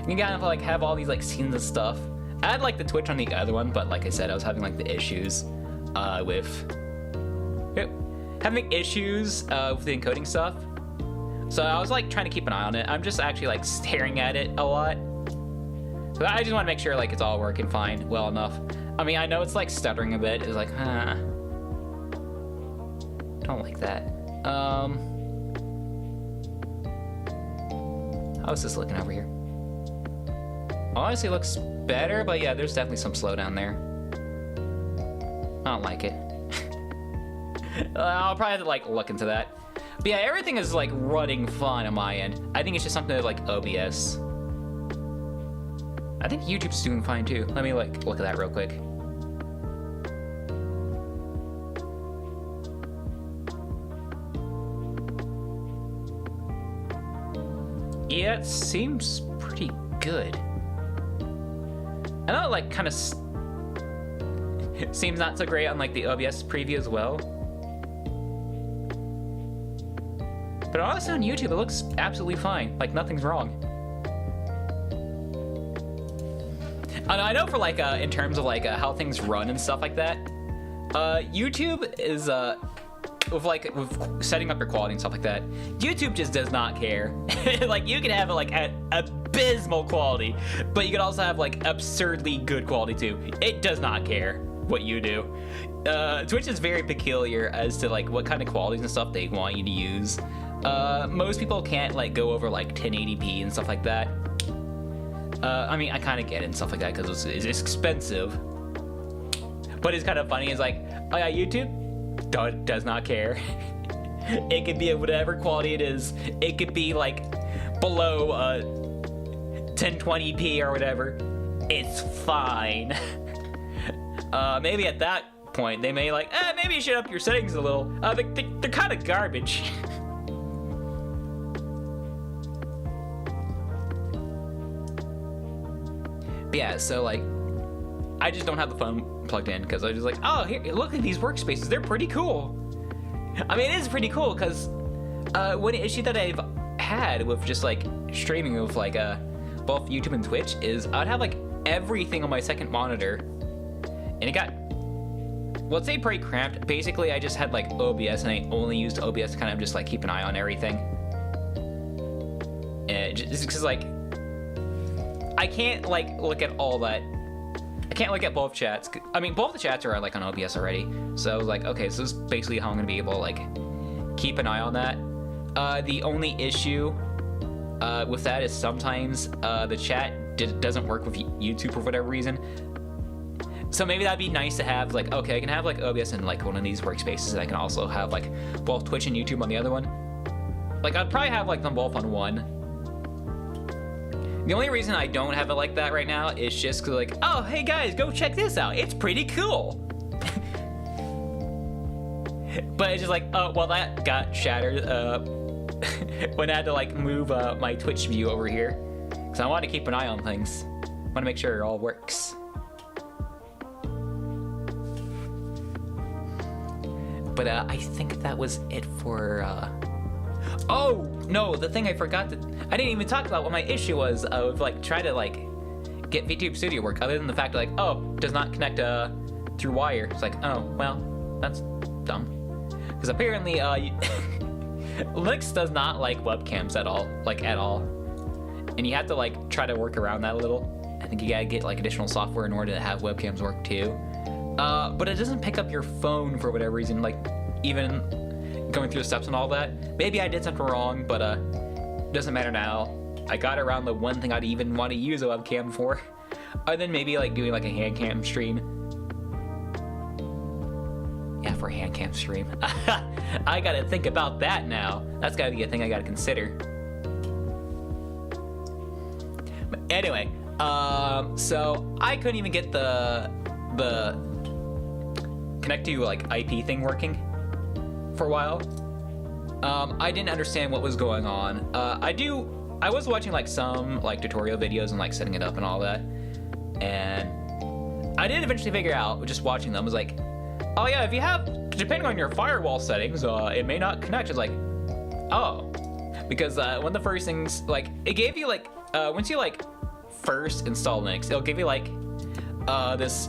can kind of like have all these like scenes and stuff. I had like the Twitch on the other one, but like I said, I was having like the issues with having issues with the encoding stuff. So I was like trying to keep an eye on it. I'm just actually like staring at it a lot. So I just want to make sure like it's all working fine, well enough. I mean, I know it's like stuttering a bit. It's like, don't like that. How's this looking over here? Honestly, looks better, but yeah, there's definitely some slowdown there. I don't like it. I'll probably have to like look into that. But yeah, everything is like running fine on my end. I think it's just something like OBS. I think YouTube's doing fine too. Let me like look at that real quick. Yeah, it seems pretty good. I know it like kind of seems not so great on like the OBS preview as well. But honestly on YouTube it looks absolutely fine. Like nothing's wrong. I know for like in terms of like how things run and stuff like that, YouTube is with setting up your quality and stuff like that, YouTube just does not care. Like you can have like abysmal quality, but you can also have like absurdly good quality too. It does not care what you do. Twitch is very peculiar as to like what kind of qualities and stuff they want you to use. Most people can't like go over like 1080p and stuff like that. I mean, I kind of get it and stuff like that because it's expensive. But it's kind of funny. It's like, oh yeah, YouTube does not care. It could be at whatever quality it is. It could be like below 1020p or whatever. It's fine. Maybe at that point they may like, maybe you should up your settings a little. They're kind of garbage. But yeah, so like, I just don't have the phone plugged in because I was just like, oh, here, look at these workspaces. They're pretty cool. I mean, it is pretty cool because one issue that I've had with just like streaming with like both YouTube and Twitch is I'd have like everything on my second monitor, and it got, well, let's say pretty cramped. Basically, I just had like OBS, and I only used OBS to kind of just like keep an eye on everything. And just because like, I can't like look at all that. I can't look at both chats. I mean, both the chats are like on OBS already. So I was like, okay, so this is basically how I'm gonna be able to like keep an eye on that. The only issue with that is sometimes the chat doesn't work with YouTube for whatever reason. So maybe that'd be nice to have like, okay, I can have like OBS in like one of these workspaces, and I can also have like both Twitch and YouTube on the other one. Like I'd probably have like them both on one. The only reason I don't have it like that right now is just cause like, oh, hey guys, go check this out. It's pretty cool. But it's just like, oh, well, that got shattered when I had to like move my Twitch view over here. Cause I want to keep an eye on things. I want to make sure it all works. But I think that was it for, oh, no, the thing I forgot that, I didn't even talk about what my issue was of like trying to like get VTube Studio work, other than the fact that like, oh, does not connect through wire. It's like, oh, well, that's dumb. Because apparently Linux does not like webcams at all, like at all. And you have to like try to work around that a little. I think you gotta get like additional software in order to have webcams work too. But it doesn't pick up your phone for whatever reason, like even going through the steps and all that. Maybe I did something wrong, but doesn't matter now. I got around the one thing I'd even want to use a webcam for. Other than maybe like doing like a hand cam stream. Yeah, for a hand cam stream. I gotta think about that now. That's gotta be a thing I gotta consider. But anyway, so I couldn't even get the connect to like IP thing working for a while. I didn't understand what was going on. I was watching like some like tutorial videos and like setting it up and all that, and I did eventually figure out just watching them was like, oh yeah, if you have, depending on your firewall settings, it may not connect. It's like, oh, because one of the first things, like, it gave you like once you like first install Linux, it'll give you like this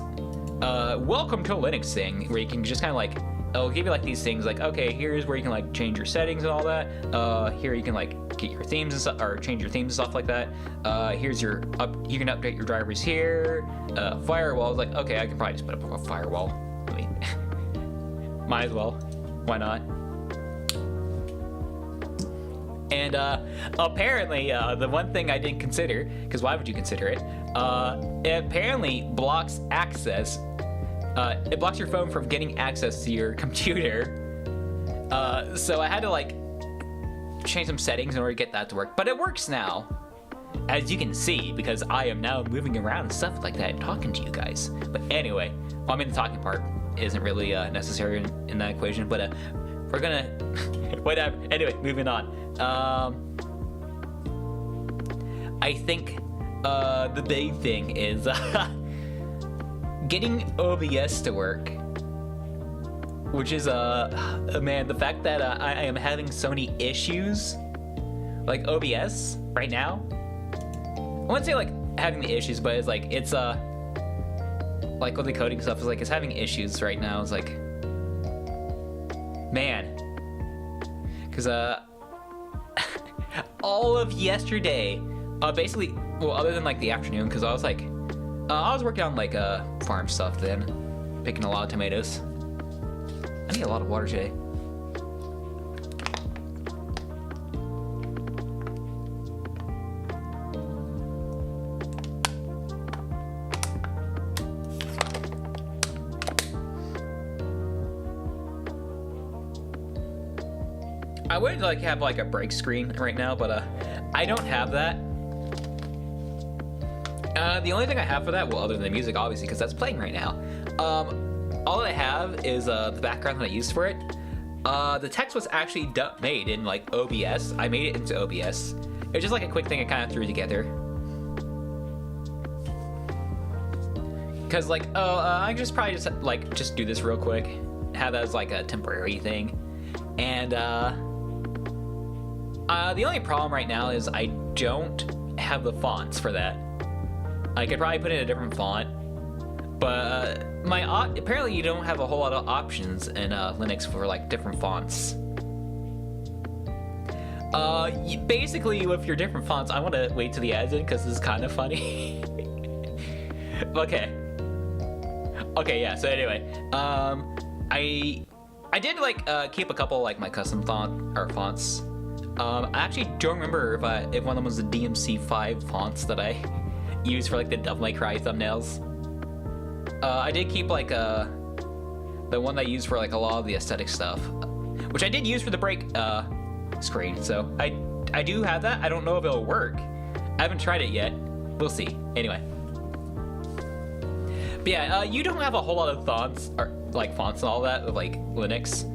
welcome to Linux thing where you can just kind of like, it'll give you like these things like, okay, here's where you can like change your settings and all that. Here you can like get your themes and stuff, or change your themes and stuff like that. Here's your you can update your drivers here. Firewall is like, okay, I can probably just put up a firewall. I mean, might as well. Why not? And apparently, the one thing I didn't consider, because why would you consider it? It apparently blocks access. It blocks your phone from getting access to your computer. So I had to like change some settings in order to get that to work. But it works now, as you can see, because I am now moving around and stuff like that and talking to you guys. But anyway, well, I mean, the talking part isn't really necessary in that equation, but we're gonna whatever. Anyway, moving on. I think the big thing is getting OBS to work, which is man, the fact that I am having so many issues like OBS right now. I wouldn't say like having the issues, but it's like it's like with the coding stuff is like it's having issues right now. It's like, man, because all of yesterday, basically, well, other than like the afternoon, because I was like, I was working on like farm stuff then, picking a lot of tomatoes. I need a lot of water today. I would like have like a break screen right now, but I don't have that. The only thing I have for that, well, other than the music, obviously, because that's playing right now. All I have is the background that I used for it. The text was actually made in like OBS. I made it into OBS. It was just like a quick thing I kind of threw together. Cause like, I just probably just do this real quick, have that as like a temporary thing, and the only problem right now is I don't have the fonts for that. I could probably put in a different font, but apparently you don't have a whole lot of options in Linux for like different fonts. Basically, with your different fonts, I want to wait till the ads in because this is kind of funny. Okay, yeah. So anyway, I did like keep a couple like my custom fonts. I actually don't remember if one of them was the DMC5 fonts that I used for like the Devil May Cry thumbnails. I did keep like the one that I used for like a lot of the aesthetic stuff, which I did use for the break screen. So I do have that. I don't know if it'll work. I haven't tried it yet. We'll see. Anyway. But yeah, you don't have a whole lot of fonts or like fonts and all that with like Linux.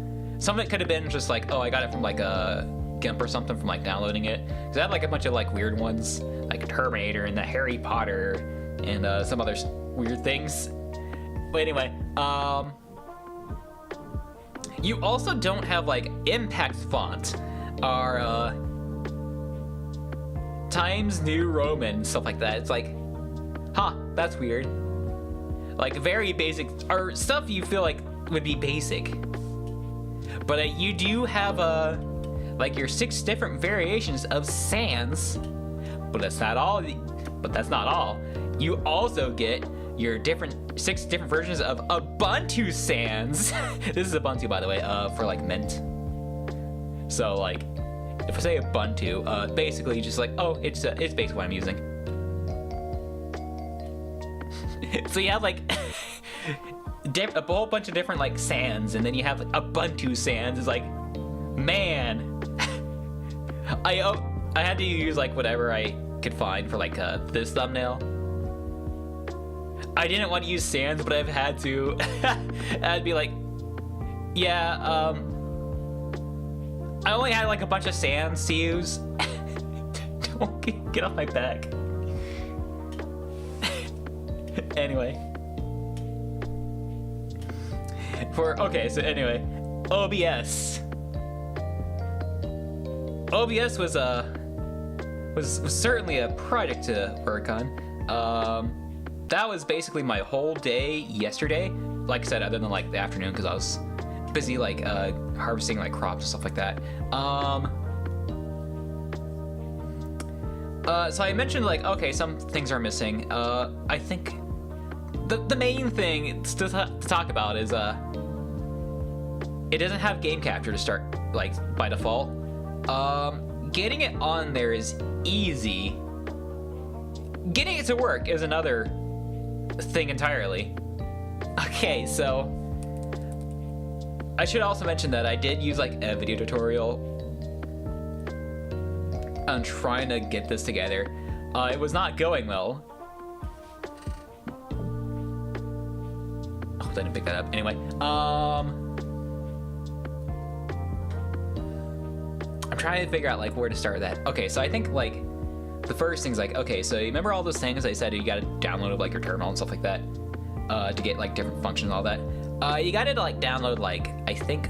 Some of it could have been just like, oh, I got it from like a GIMP or something from like downloading it. Because I had like a bunch of like weird ones, like Terminator and the Harry Potter and some other weird things. But anyway, you also don't have like Impact font or Times New Roman, stuff like that. It's like, huh, that's weird. Like very basic, or stuff you feel like would be basic. But you do have like your 6 different variations of sans, but that's not all. You also get your 6 different versions of Ubuntu sans. This is Ubuntu, by the way, for like Mint. So like, if I say Ubuntu, basically just like, oh, it's basically what I'm using. So you have like a whole bunch of different like sans, and then you have like, Ubuntu sans. It's like, man, I had to use like whatever I could find for like this thumbnail. I didn't want to use sans, but I've had to. I'd be like, yeah, I only had like a bunch of sans to use. Don't get off my back. Anyway. So anyway, OBS. OBS was certainly a project to work on. That was basically my whole day yesterday. Like I said, other than like the afternoon, because I was busy like harvesting like crops and stuff like that. So I mentioned like, okay, some things are missing. I think the main thing to talk about is it doesn't have game capture to start like by default. Getting it on there is easy. Getting it to work is another thing entirely. Okay, so I should also mention that I did use like a video tutorial on trying to get this together. It was not going well. Oh, I didn't pick that up. Anyway, I'm trying to figure out like where to start that. Okay, so I think like the first thing's like, okay, so you remember all those things I said you gotta download like your terminal and stuff like that to get like different functions and all that. You gotta like download like, I think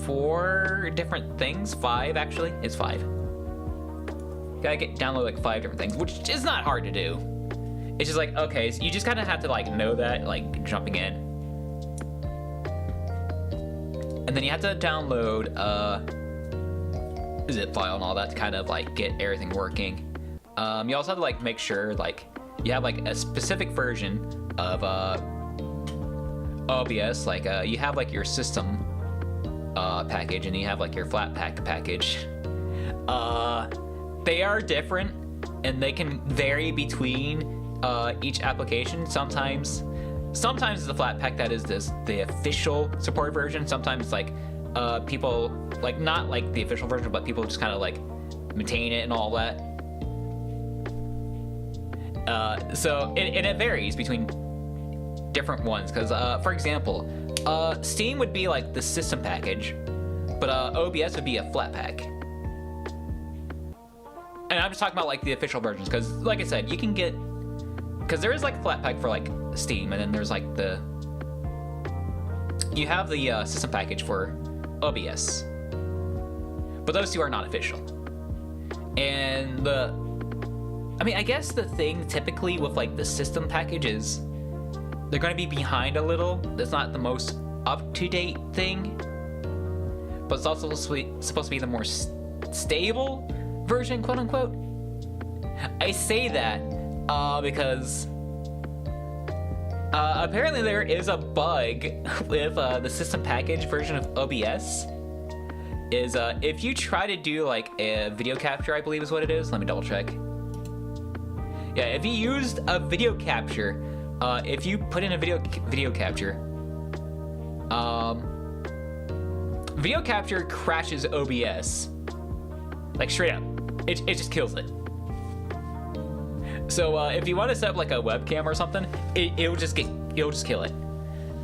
4 different things. 5 actually. It's 5. You gotta download like 5 different things, which is not hard to do. It's just like, okay, so you just kind of have to like know that, like jumping in. And then you have to download zip file and all that to kind of like get everything working. You also have to like make sure like you have like a specific version of OBS. Like you have like your system package, and you have like your Flatpak package. They are different, and they can vary between each application. Sometimes it's the Flatpak that is the official support version. Sometimes it's like people like not like the official version, but people just kind of like maintain it and all that. So it varies between different ones, because for example, Steam would be like the system package, but OBS would be a Flatpak. And I'm just talking about like the official versions, because like I said, you can get, because there is like a Flatpak for like Steam, and then there's like you have the system package for OBS, but those two are not official. And I mean, I guess the thing typically with like the system package is they're going to be behind a little. That's not the most up-to-date thing, but it's also supposed to be the more stable version, quote unquote. I say that because apparently there is a bug with the system package version of OBS. Is if you try to do like a video capture, I believe is what it is. Let me double check. Yeah, if you used a video capture, if you put in a video capture, video capture crashes OBS, like straight up. It just kills it. So if you want to set up like a webcam or something, it'll just kill it.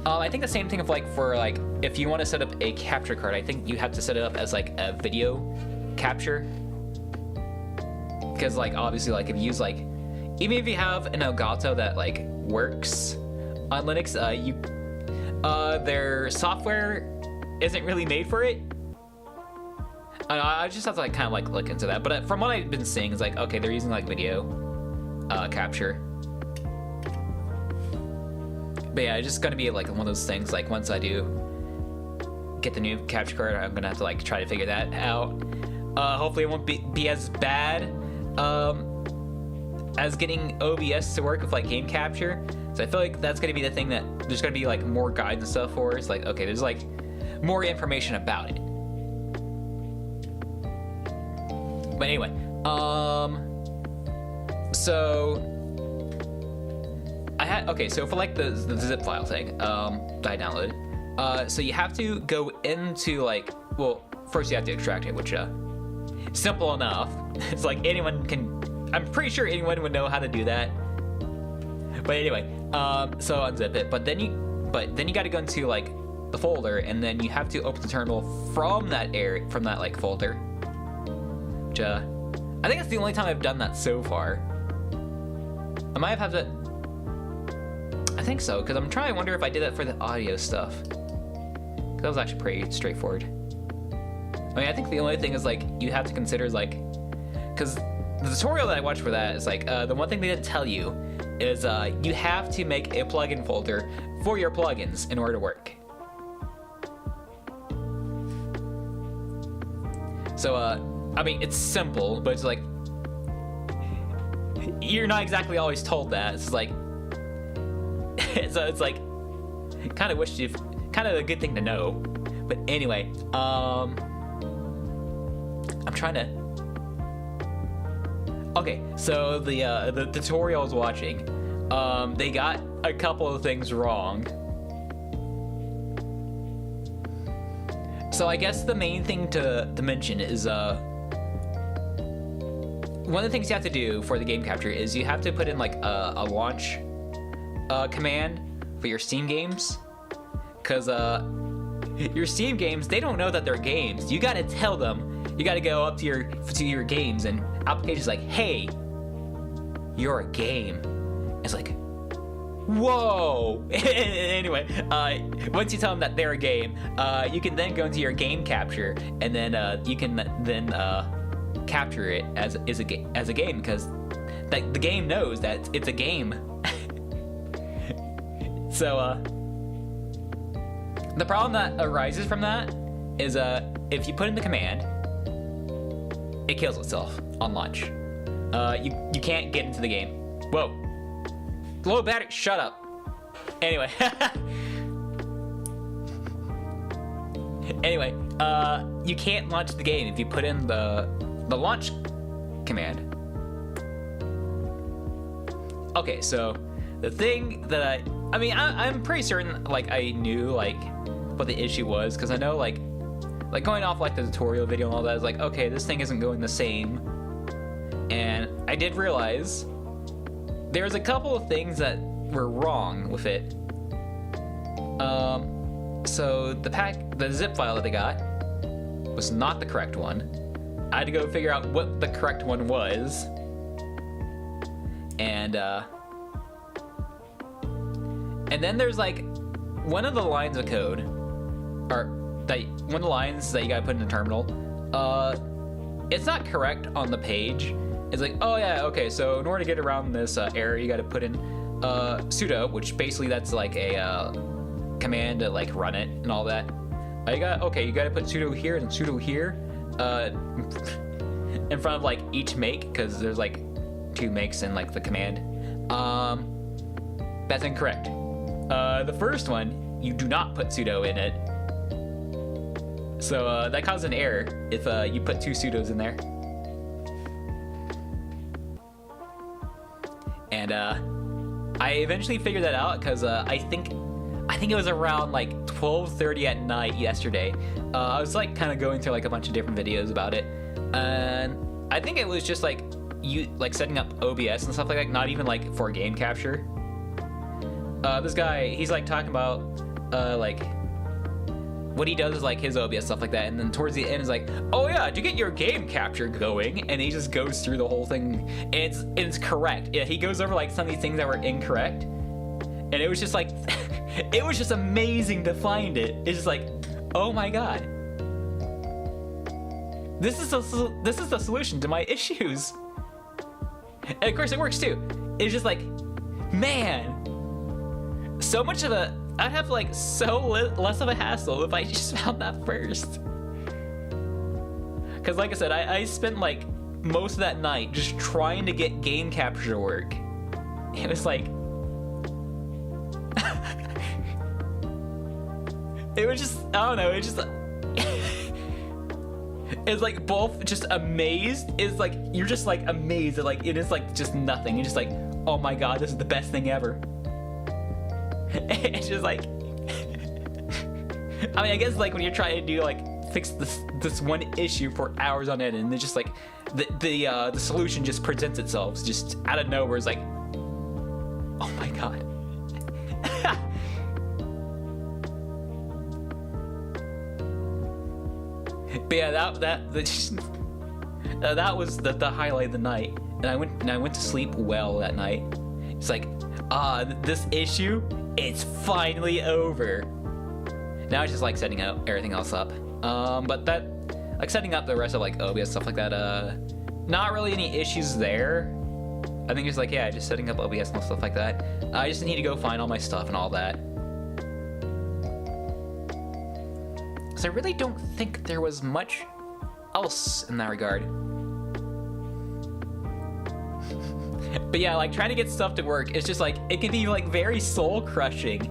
I think the same thing for if you want to set up a capture card, I think you have to set it up as like a video capture, because like obviously like if you use like, even if you have an Elgato that like works on Linux, their software isn't really made for it. I just have to like kind of like look into that. But from what I've been seeing, it's like, okay, they're using like video capture. But yeah, it's just gonna be like one of those things. Like once I do get the new capture card, I'm gonna have to like try to figure that out. Hopefully it won't be as bad as getting OBS to work with like game capture. So I feel like that's gonna be the thing that there's gonna be like more guides and stuff for. It's like, okay, there's like more information about it. But anyway, so I had, okay, so for like the zip file thing that I downloaded, so you have to go into like, well, first you have to extract it, which simple enough. It's like anyone can, I'm pretty sure anyone would know how to do that. But anyway, so unzip it, but then you got to go into like the folder, and then you have to open the terminal from that area, from that like folder. Which I think that's the only time I've done that so far. I might have had to. I think so, because I'm trying to wonder if I did that for the audio stuff. That was actually pretty straightforward. I mean, I think the only thing is like you have to consider is like, because the tutorial that I watched for that is like the one thing they didn't tell you is you have to make a plugin folder for your plugins in order to work. So I mean, it's simple, but it's like you're not exactly always told that. It's like so it's like kind of wish you've kind of a good thing to know. But anyway, I'm trying to. Okay, so the tutorial I was watching, they got a couple of things wrong. So I guess the main thing to mention is one of the things you have to do for the game capture is you have to put in like a launch command for your Steam games, because your Steam games, they don't know that they're games. You gotta tell them. You gotta go up to your games and applications like, hey, you're a game. It's like, whoa. Anyway, once you tell them that they're a game, you can then go into your game capture, and then you can then capture it as a game, because the game knows that it's a game. So the problem that arises from that is if you put in the command, it kills itself on launch. You can't get into the game. Whoa. Low battery, shut up. Anyway. Anyway, you can't launch the game if you put in the launch command. Okay, so the thing that I mean, I'm pretty certain like I knew like what the issue was, because I know like going off like the tutorial video and all that is like, okay, this thing isn't going the same. And I did realize there's a couple of things that were wrong with it. So the zip file that they got was not the correct one. I had to go figure out what the correct one was. And then there's like one of the lines of code, or one of the lines that you gotta put in the terminal, it's not correct on the page. It's like, oh yeah, okay, so in order to get around this error, you gotta put in sudo, which basically that's like a command to like run it and all that. You gotta put sudo here and sudo here in front of like each make, because there's like 2 makes in like the command. That's incorrect. The first one, you do not put sudo in it. So that causes an error if you put 2 sudos in there. And I eventually figured that out, because I think it was around like 12:30 at night yesterday. I was like kind of going through like a bunch of different videos about it, and I think it was just like setting up OBS and stuff like that, not even like for game capture. This guy, he's like talking about like what he does is like his OBS stuff like that, and then towards the end is like, oh yeah, to get your game capture going, and he just goes through the whole thing, and it's correct. Yeah, he goes over like some of these things that were incorrect, and it was just like it was just amazing to find it. It's just like, oh my god, this is the solution to my issues. And of course it works too. It's just like, man, so much of I'd have like less of a hassle if I just found that first. Because like I said, I spent like most of that night just trying to get game capture to work. It was like it was just, I don't know, it just is like both just amazed. Is like you're just like amazed at like it is like just nothing. You're just like, oh my god, this is the best thing ever. It's just like, I mean, I guess like when you're trying to do like fix this one issue for hours on end, and it's just like the solution just presents itself just out of nowhere. It's like, oh my god. But yeah, that was the highlight of the night, and I went to sleep well that night. It's like, this issue, it's finally over. Now it's just like setting out everything else up. But that, like setting up the rest of like OBS stuff like that, not really any issues there. I think it's like, yeah, just setting up OBS and stuff like that. I just need to go find all my stuff and all that. Because I really don't think there was much else in that regard. But yeah, like trying to get stuff to work, it's just like, it can be like very soul crushing.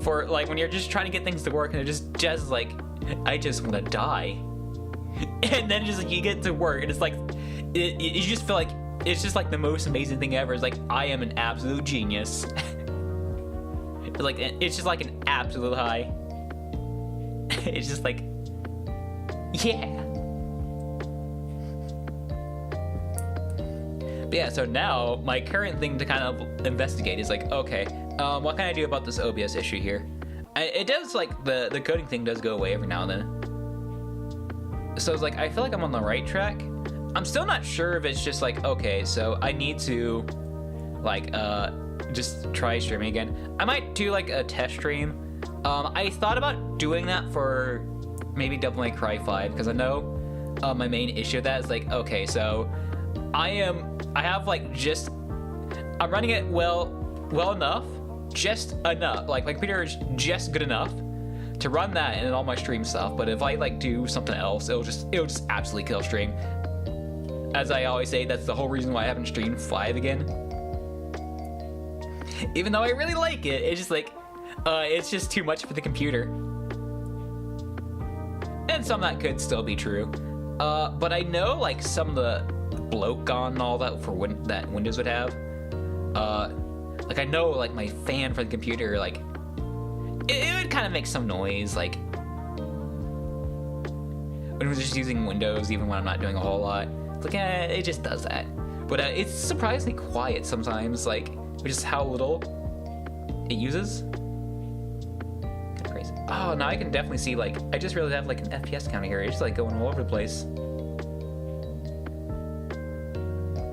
For like when you're just trying to get things to work and it's just like, I just want to die. And then just like you get to work and it's like, you just feel like it's just like the most amazing thing ever. It's like, I am an absolute genius. Like it's just like an absolute high. It's just like, yeah. But yeah, so now my current thing to kind of investigate is like, okay, what can I do about this OBS issue here? It does like the coding thing does go away every now and then. So it's like, I feel like I'm on the right track. I'm still not sure if it's just like, okay, so I need to like just try streaming again. I might do like a test stream. I thought about doing that for maybe Devil May Cry 5 because I know my main issue with that is like, okay, so I'm running it well enough, just enough. Like my computer is just good enough to run that and all my stream stuff. But if I like do something else, it'll just absolutely kill stream. As I always say, that's the whole reason why I haven't streamed 5 again. Even though I really like it, it's just like, it's just too much for the computer. And some of that could still be true. But I know like some of the bloat gone and all that for that Windows would have. Like I know like my fan for the computer, like it would kind of make some noise, like when we're just using Windows, even when I'm not doing a whole lot. It's like, it just does that. But it's surprisingly quiet sometimes, like, which is how little it uses. Kind of crazy. Oh, now I can definitely see, like, I just realized I have like an FPS counter here. It's just like going all over the place.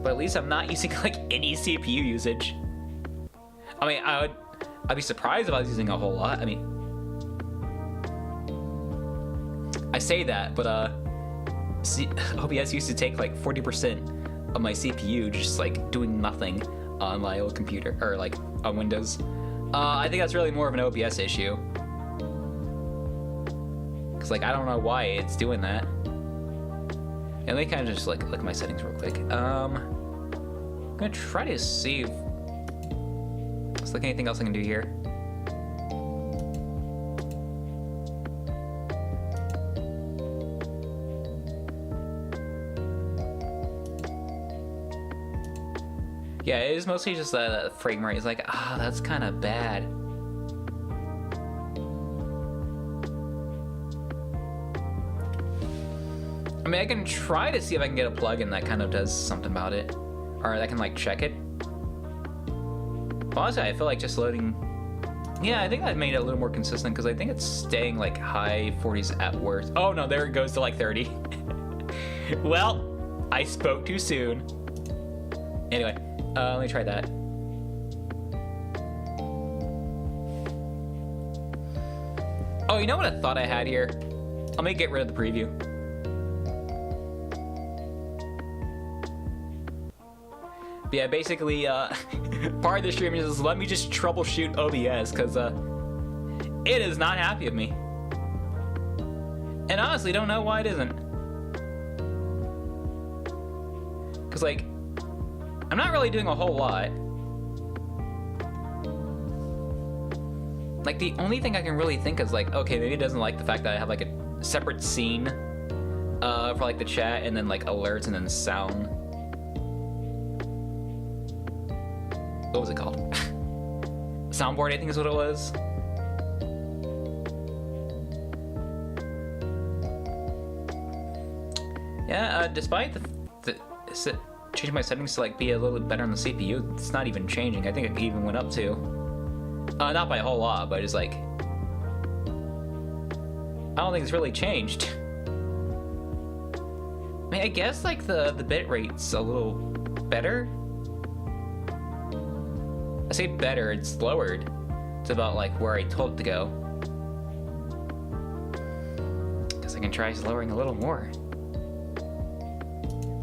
But at least I'm not using like any CPU usage. I mean, I'd be surprised if I was using a whole lot. I mean, I say that, but OBS used to take like 40% of my CPU just like doing nothing on my old computer, or like on Windows. I think that's really more of an OBS issue. Cause like, I don't know why it's doing that. And let me kind of just like look at my settings real quick. I'm gonna try to see if there's like anything else I can do here. Yeah, it is mostly just the frame rate. It's like, that's kind of bad. I mean, I can try to see if I can get a plugin that kind of does something about it, or that can like check it. But honestly, I feel like just loading. Yeah, I think that made it a little more consistent because I think it's staying like high 40s at worst. Oh no, there it goes to like 30. Well, I spoke too soon. Anyway. Let me try that. Oh, you know what I thought I had here? Let me get rid of the preview. But yeah, basically, part of the stream is let me just troubleshoot OBS, because it is not happy with me. And honestly, don't know why it isn't. Because, like, I'm not really doing a whole lot. Like, the only thing I can really think is like, okay, maybe it doesn't like the fact that I have like a separate scene for like the chat, and then like alerts, and then sound. What was it called? Soundboard, I think is what it was. Yeah, despite the changing my settings to like be a little bit better on the CPU, it's not even changing. I think it even went up too. Not by a whole lot, but it's like, I don't think it's really changed. I mean, I guess like the bit rate's a little better. I say better, it's lowered. It's about like where I told it to go. Guess I can try lowering a little more.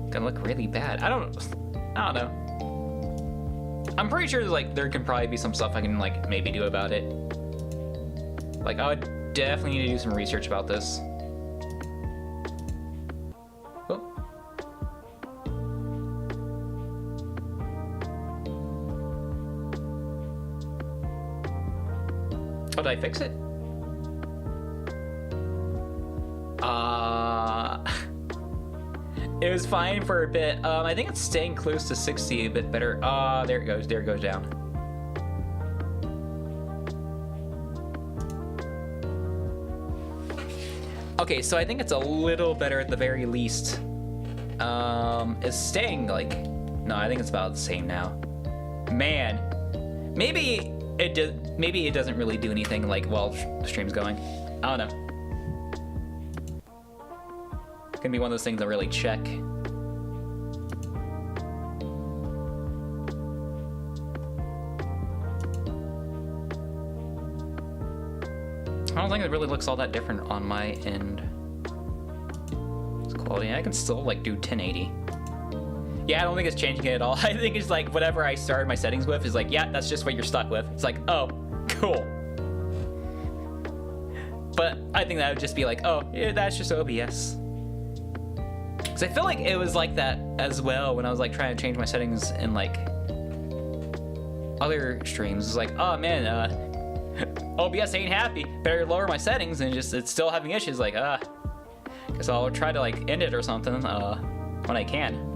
Gonna look really bad. I don't know. I'm pretty sure like there can probably be some stuff I can like maybe do about it. Like I would definitely need to do some research about this. Oh. Oh, did I fix it? It was fine for a bit. I think it's staying close to 60 a bit better. There it goes. There it goes down. Okay, so I think it's a little better at the very least. It's staying like... No, I think it's about the same now. Man. Maybe it doesn't really do anything like while the stream's going. I don't know. It's gonna be one of those things I really check. I don't think it really looks all that different on my end. It's quality. I can still like do 1080. Yeah, I don't think it's changing it at all. I think it's like whatever I started my settings with is like, yeah, that's just what you're stuck with. It's like, oh, cool. But I think that would just be like, oh, yeah, that's just OBS. Because I feel like it was like that as well when I was like trying to change my settings in like other streams. It's like, oh man, OBS ain't happy. Better lower my settings, and it's still having issues. Like, guess I'll try to like end it or something when I can.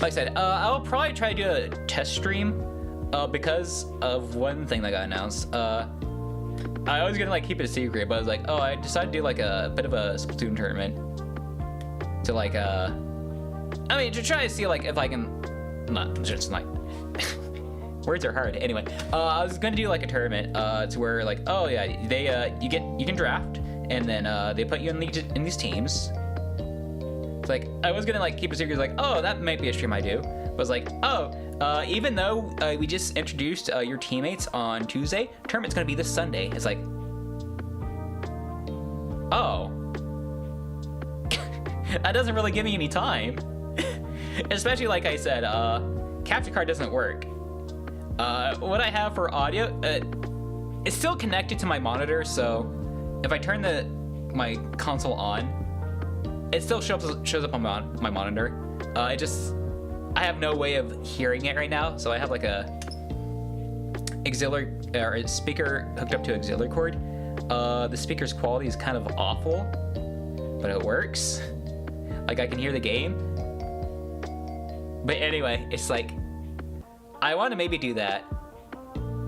Like I said, I'll probably try to do a test stream because of one thing that got announced. I was gonna like keep it a secret, but I was like, oh, I decided to do like a bit of a Splatoon tournament to like, I mean, to try to see like if I can, not just like, words are hard. Anyway, I was gonna do like a tournament to where like, oh yeah, they you can draft, and then they put you in these teams. It's like I was gonna like keep it secret, like, oh, that might be a stream I do. But I was like, oh. Even though we just introduced your teammates on Tuesday, tournament's gonna be this Sunday. It's like, oh, that doesn't really give me any time. Especially like I said, capture card doesn't work. What I have for audio, it's still connected to my monitor, so if I turn my console on, it still shows up on my monitor. I have no way of hearing it right now, so I have like a speaker hooked up to auxiliary cord. The speaker's quality is kind of awful, but it works. Like I can hear the game. But anyway, it's like I want to maybe do that,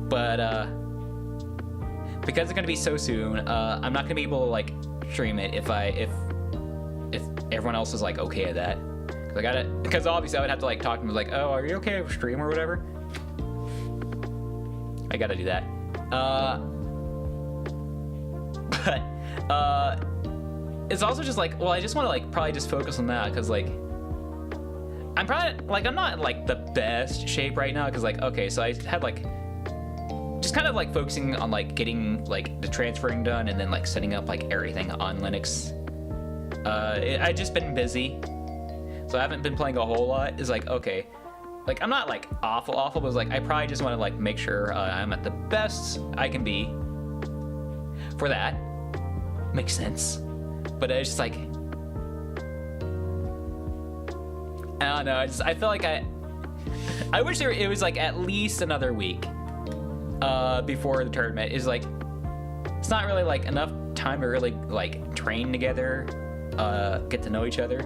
but because it's gonna be so soon, I'm not gonna be able to like stream it if everyone else is like okay with that. Because obviously I would have to like talk to them like, oh, are you okay with stream or whatever? I gotta do that. But it's also just like, well, I just want to like probably just focus on that because like I'm probably like I'm not in like the best shape right now because like okay, so I had like just kind of like focusing on like getting like the transferring done and then like setting up like everything on Linux. I just been busy. So I haven't been playing a whole lot. It's like, okay, like I'm not like awful, but it's like I probably just want to like make sure I'm at the best I can be for that. Makes sense. But it's just like, I don't know. I feel like I wish it was like at least another week before the tournament. Is like not really like enough time to really like train together, get to know each other.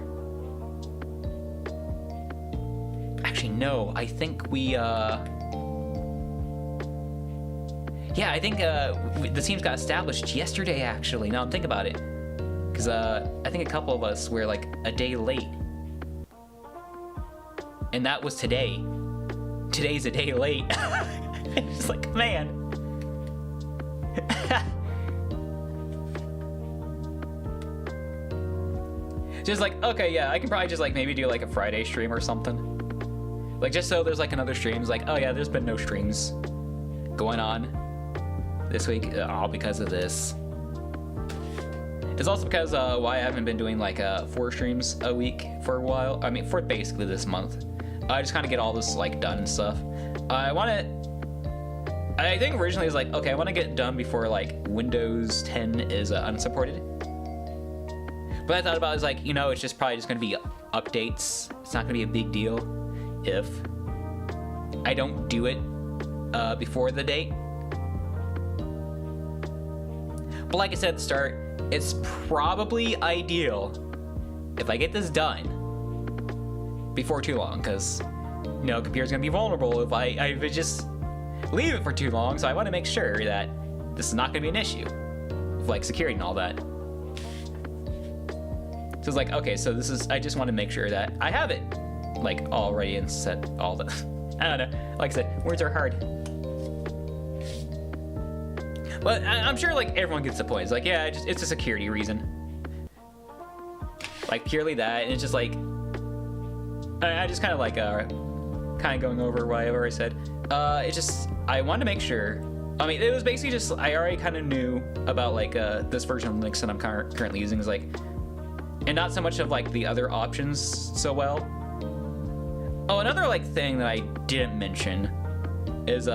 Actually, no, I think we, yeah, I think the teams got established yesterday, actually. Now I'm thinking about it. Because I think a couple of us were like a day late. And that was today. Today's a day late. It's just like, man. Just like, okay, yeah, I can probably just like maybe do like a Friday stream or something. Like just so there's like another stream. It's like, oh yeah, there's been no streams going on this week, all because of this. It's also because why I haven't been doing like 4 streams a week for a while. I mean, for basically this month. I just kind of get all this like done and stuff. I think originally it was like, okay, I want to get done before like Windows 10 is unsupported. But I thought about it, it's like, you know, it's just probably just going to be updates. It's not going to be a big deal if I don't do it before the date. But like I said at the start, it's probably ideal if I get this done before too long, because, you know, computer's gonna be vulnerable if I just leave it for too long, so I want to make sure that this is not gonna be an issue with, like, security and all that. So it's like, okay, so this is, I just want to make sure that I have it, like, already and set all the, I don't know, like I said, words are hard. But I'm sure, like, everyone gets the point. It's like, yeah, it's a security reason. Like, purely that, and it's just like, I just kind of like, kind of going over whatever I said. It's just, I wanted to make sure, I mean, it was basically just, I already kind of knew about, like, this version of Linux that I'm currently using is, like, and not so much of, like, the other options so well. Oh, another, like, thing that I didn't mention is,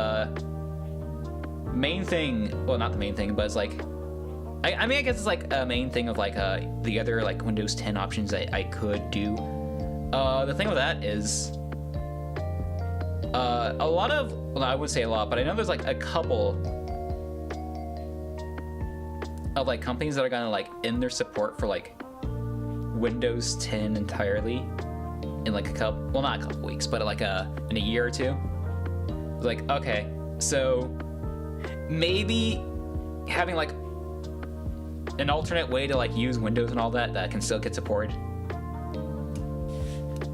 main thing, well, not the main thing, but it's like, I mean, I guess it's like a main thing of like the other like Windows 10 options that I could do. The thing with that is a lot of, well, I wouldn't say a lot, but I know there's like a couple of like companies that are gonna like end their support for like Windows 10 entirely in like a couple, well, not a couple weeks, but like in a year or two. It's like, okay, so maybe having like an alternate way to like use Windows and all that that can still get supported.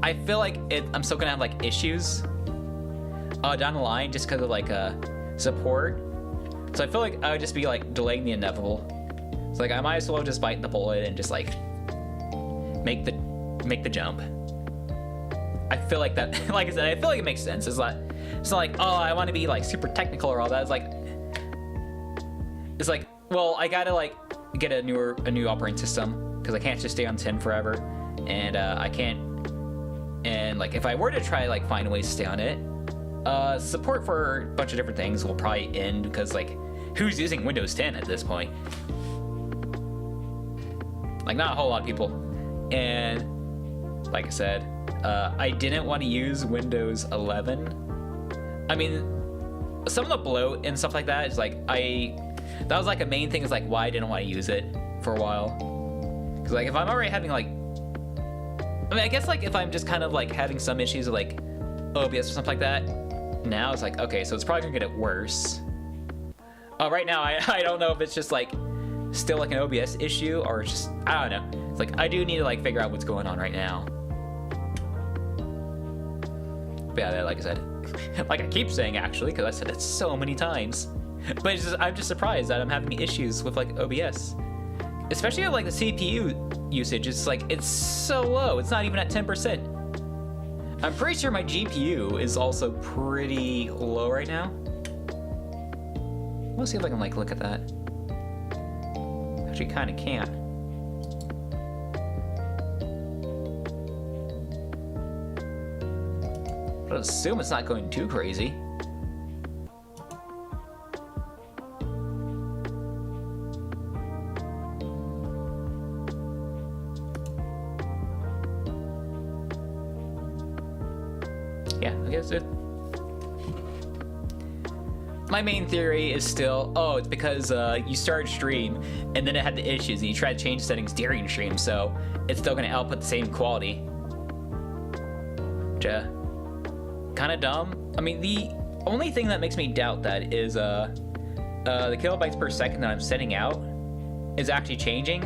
I feel like I'm still gonna have like issues down the line just because of like support. So I feel like I would just be like delaying the inevitable. It's like I might as well just bite the bullet and just like make the jump. I feel like that, like I said, I feel like it makes sense. It's not like, oh, I want to be like super technical or all that. It's like, well, I gotta like get a new operating system because I can't just stay on 10 forever, and I can't. And like, if I were to try like find ways to stay on it, support for a bunch of different things will probably end because like, who's using Windows 10 at this point? Like, not a whole lot of people. And like I said, I didn't want to use Windows 11. I mean, some of the bloat and stuff like that is like, that was like a main thing is like why I didn't want to use it for a while. Because like if I'm already having like, I mean, I guess like if I'm just kind of like having some issues with like OBS or something like that, now it's like, okay, so it's probably gonna get worse. Right now, I don't know if it's just like still like an OBS issue or it's just, I don't know. It's like I do need to like figure out what's going on right now. But yeah, like I said, like I keep saying actually, because I said it so many times. But it's just, I'm just surprised that I'm having issues with like OBS, especially with like the CPU usage. It's like it's so low. It's not even at 10%. I'm pretty sure my GPU is also pretty low right now. Let's see if I can like look at that. Actually, kind of can't. But I assume it's not going too crazy. Yeah, I guess it. my main theory is still, oh, it's because you started stream and then it had the issues and you tried to change settings during stream, so it's still gonna output the same quality. Which, kind of dumb. I mean, the only thing that makes me doubt that is the kilobytes per second that I'm sending out is actually changing.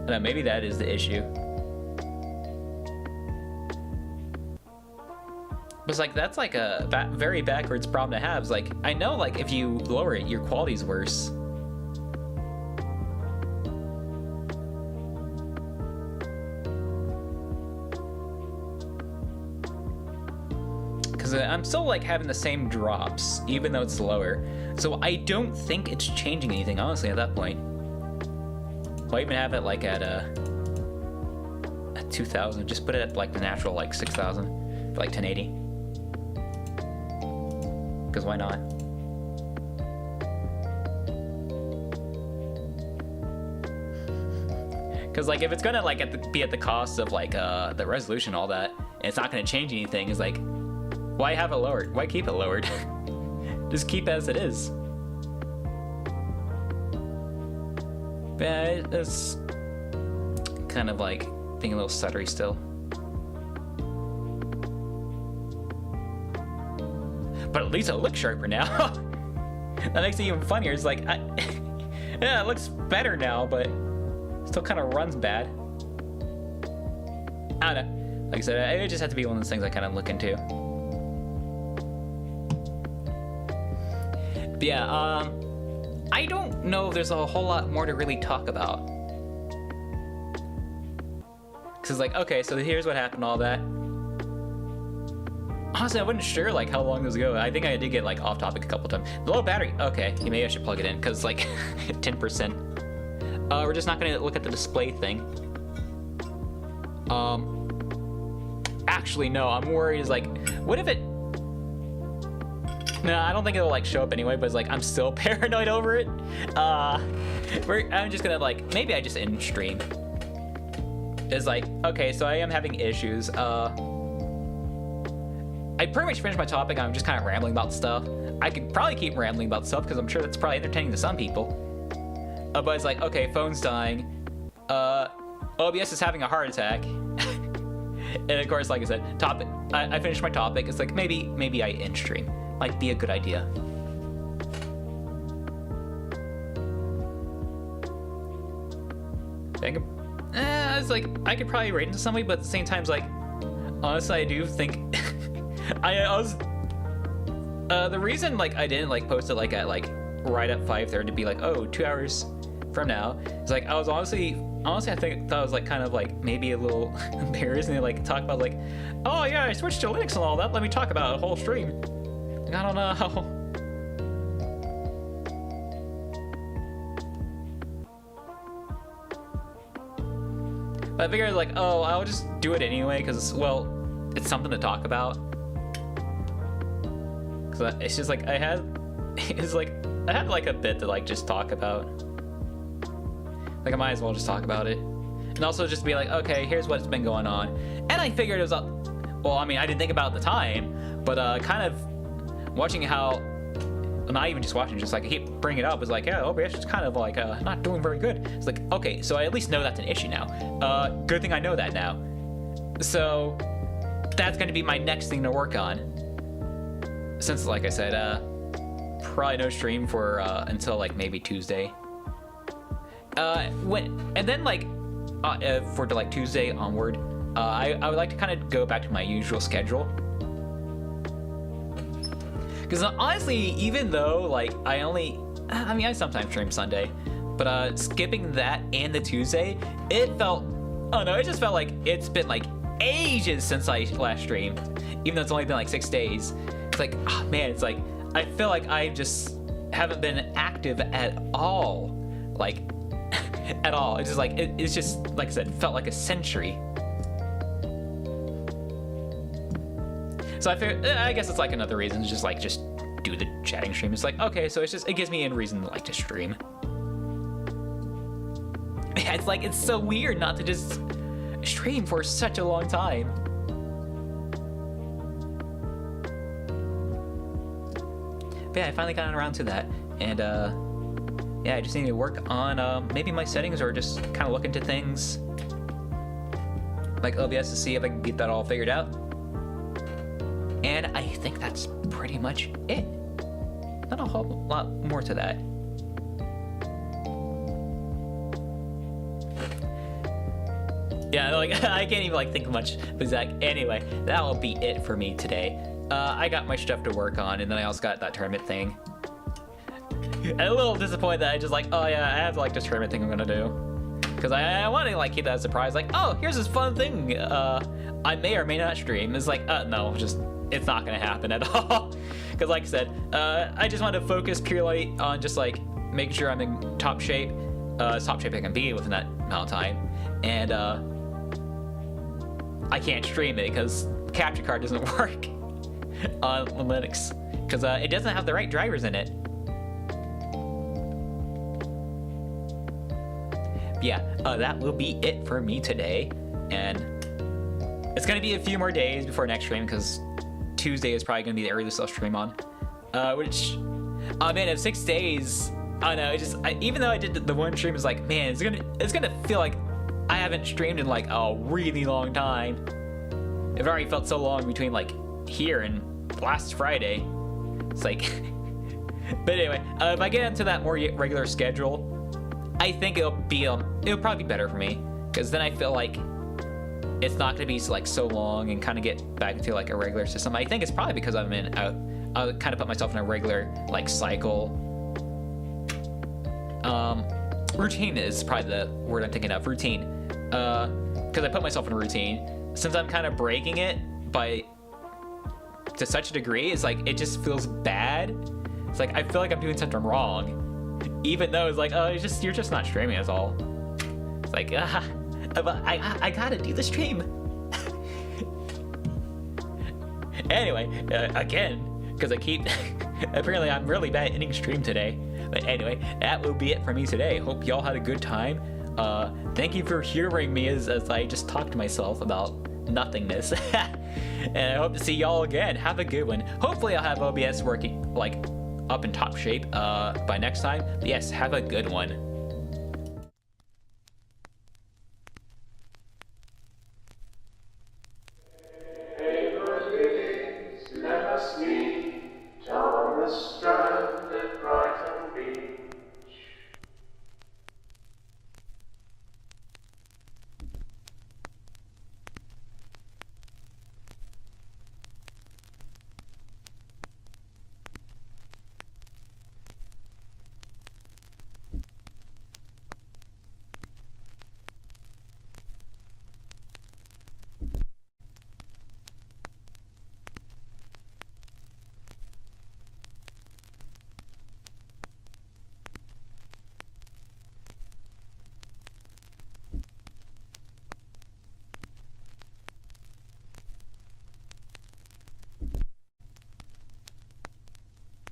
Maybe that is the issue. But it's like, that's like a very backwards problem to have. It's like, I know like if you lower it, your quality's worse. Because I'm still like having the same drops, even though it's lower. So I don't think it's changing anything, honestly, at that point. Why even have it like at 2,000? Just put it at like the natural like 6,000 for like 1080. Because why not? Because like if it's gonna like be at the cost of like the resolution, all that, and it's not gonna change anything, is like, why have it lowered? Why keep it lowered? Just keep it as it is. Yeah, it's kind of like being a little stuttery still. But at least it looks sharper now. That makes it even funnier. It's like, yeah, it looks better now, but still kind of runs bad. I don't know. Like I said, it just had to be one of those things I kind of look into. But yeah, I don't know if there's a whole lot more to really talk about. Cause it's like, okay, so here's what happened, all that. Honestly, I wasn't sure like how long this ago. I think I did get like off topic a couple times. The low battery, okay, maybe I should plug it in, cause like 10%. We're just not gonna look at the display thing. Actually, no, I'm worried is like, what if it, no, I don't think it'll like show up anyway, but it's like, I'm still paranoid over it. I'm just gonna like, maybe I just end stream. It's like, okay, so I am having issues. I pretty much finished my topic. I'm just kind of rambling about stuff. I could probably keep rambling about stuff because I'm sure that's probably entertaining to some people. But it's like, okay, phone's dying. OBS is having a heart attack. And of course, like I said, topic. I finished my topic. It's like, maybe I end stream. Might be a good idea. It's like, I could probably rate into somebody, but at the same time, it's like, honestly, I do think I was the reason like I didn't like post it like at like right at 5:30 to be like, oh, 2 hours from now. It's like I was honestly I thought I was like kind of like maybe a little embarrassing to like talk about like, oh yeah, I switched to Linux and all that. Let me talk about a whole stream. Like, I don't know. But I figured like, oh, I'll just do it anyway because, well, it's something to talk about. Cause it's just like I had like a bit to like just talk about. Like I might as well just talk about it, and also just be like, okay, here's what's been going on. And I figured it was well, I mean, I didn't think about it at the time, but kind of watching how. Not even just watching, just like I keep bringing it up. It's like, yeah, OBS is kind of like not doing very good. It's like, okay, so I at least know that's an issue now. Good thing I know that now. So that's going to be my next thing to work on. Since, like I said, probably no stream for until like maybe Tuesday. And then like for like Tuesday onward, I would like to kind of go back to my usual schedule. Because honestly, even though like I sometimes stream Sunday, but skipping that and the Tuesday, it just felt like it's been like ages since I last streamed, even though it's only been like 6 days. It's like, oh man, it's like I feel like I just haven't been active at all, like at all. It's just like it's just like I said, felt like a century. So I guess it's like another reason to just do the chatting stream. It's like, okay, so it gives me a reason to like to stream. It's like, it's so weird not to just stream for such a long time. But yeah, I finally got around to that, and yeah, I just need to work on maybe my settings or just kind of look into things like OBS to see if I can get that all figured out. And I think that's pretty much it. Not a whole lot more to that. Yeah, like I can't even like think of much. But Zach, anyway, that will be it for me today. I got my stuff to work on, and then I also got that tournament thing. I'm a little disappointed that I just like, oh yeah, I have like this tournament thing I'm gonna do, because I want to like keep that as a surprise. Like, oh, here's this fun thing. I may or may not stream. It's like, no, just it's not gonna happen at all. Because like I said, I just want to focus purely on just like making sure I'm in top shape, top shape I can be within that amount of time, and I can't stream it because capture card doesn't work on Linux because it doesn't have the right drivers in it. Yeah, that will be it for me today, and it's gonna be a few more days before next stream because Tuesday is probably gonna be the earliest I'll stream on. Which, oh man, if 6 days, I don't know. Even though I did the one stream, it's like, man, it's gonna feel like I haven't streamed in like a really long time. It already felt so long between like here and last Friday. It's like, but anyway, if I get into that more regular schedule, I think it'll probably be better for me, because then I feel like it's not gonna be like so long and kind of get back into like a regular system. I think it's probably because I kind of put myself in a regular like cycle. Routine is probably the word I'm thinking of. Routine, because I put myself in a routine. Since I'm kind of breaking it to such a degree, it's like it just feels bad. It's like I feel like I'm doing something wrong. Even though it's like, oh, you're just not streaming at all. It's like, I gotta do the stream. Anyway, again, because I keep, apparently I'm really bad at ending stream today. But anyway, that will be it for me today. Hope y'all had a good time. Thank you for hearing me as I just talk to myself about nothingness. And I hope to see y'all again. Have a good one. Hopefully I'll have OBS working like up in top shape by next time. But yes, have a good one.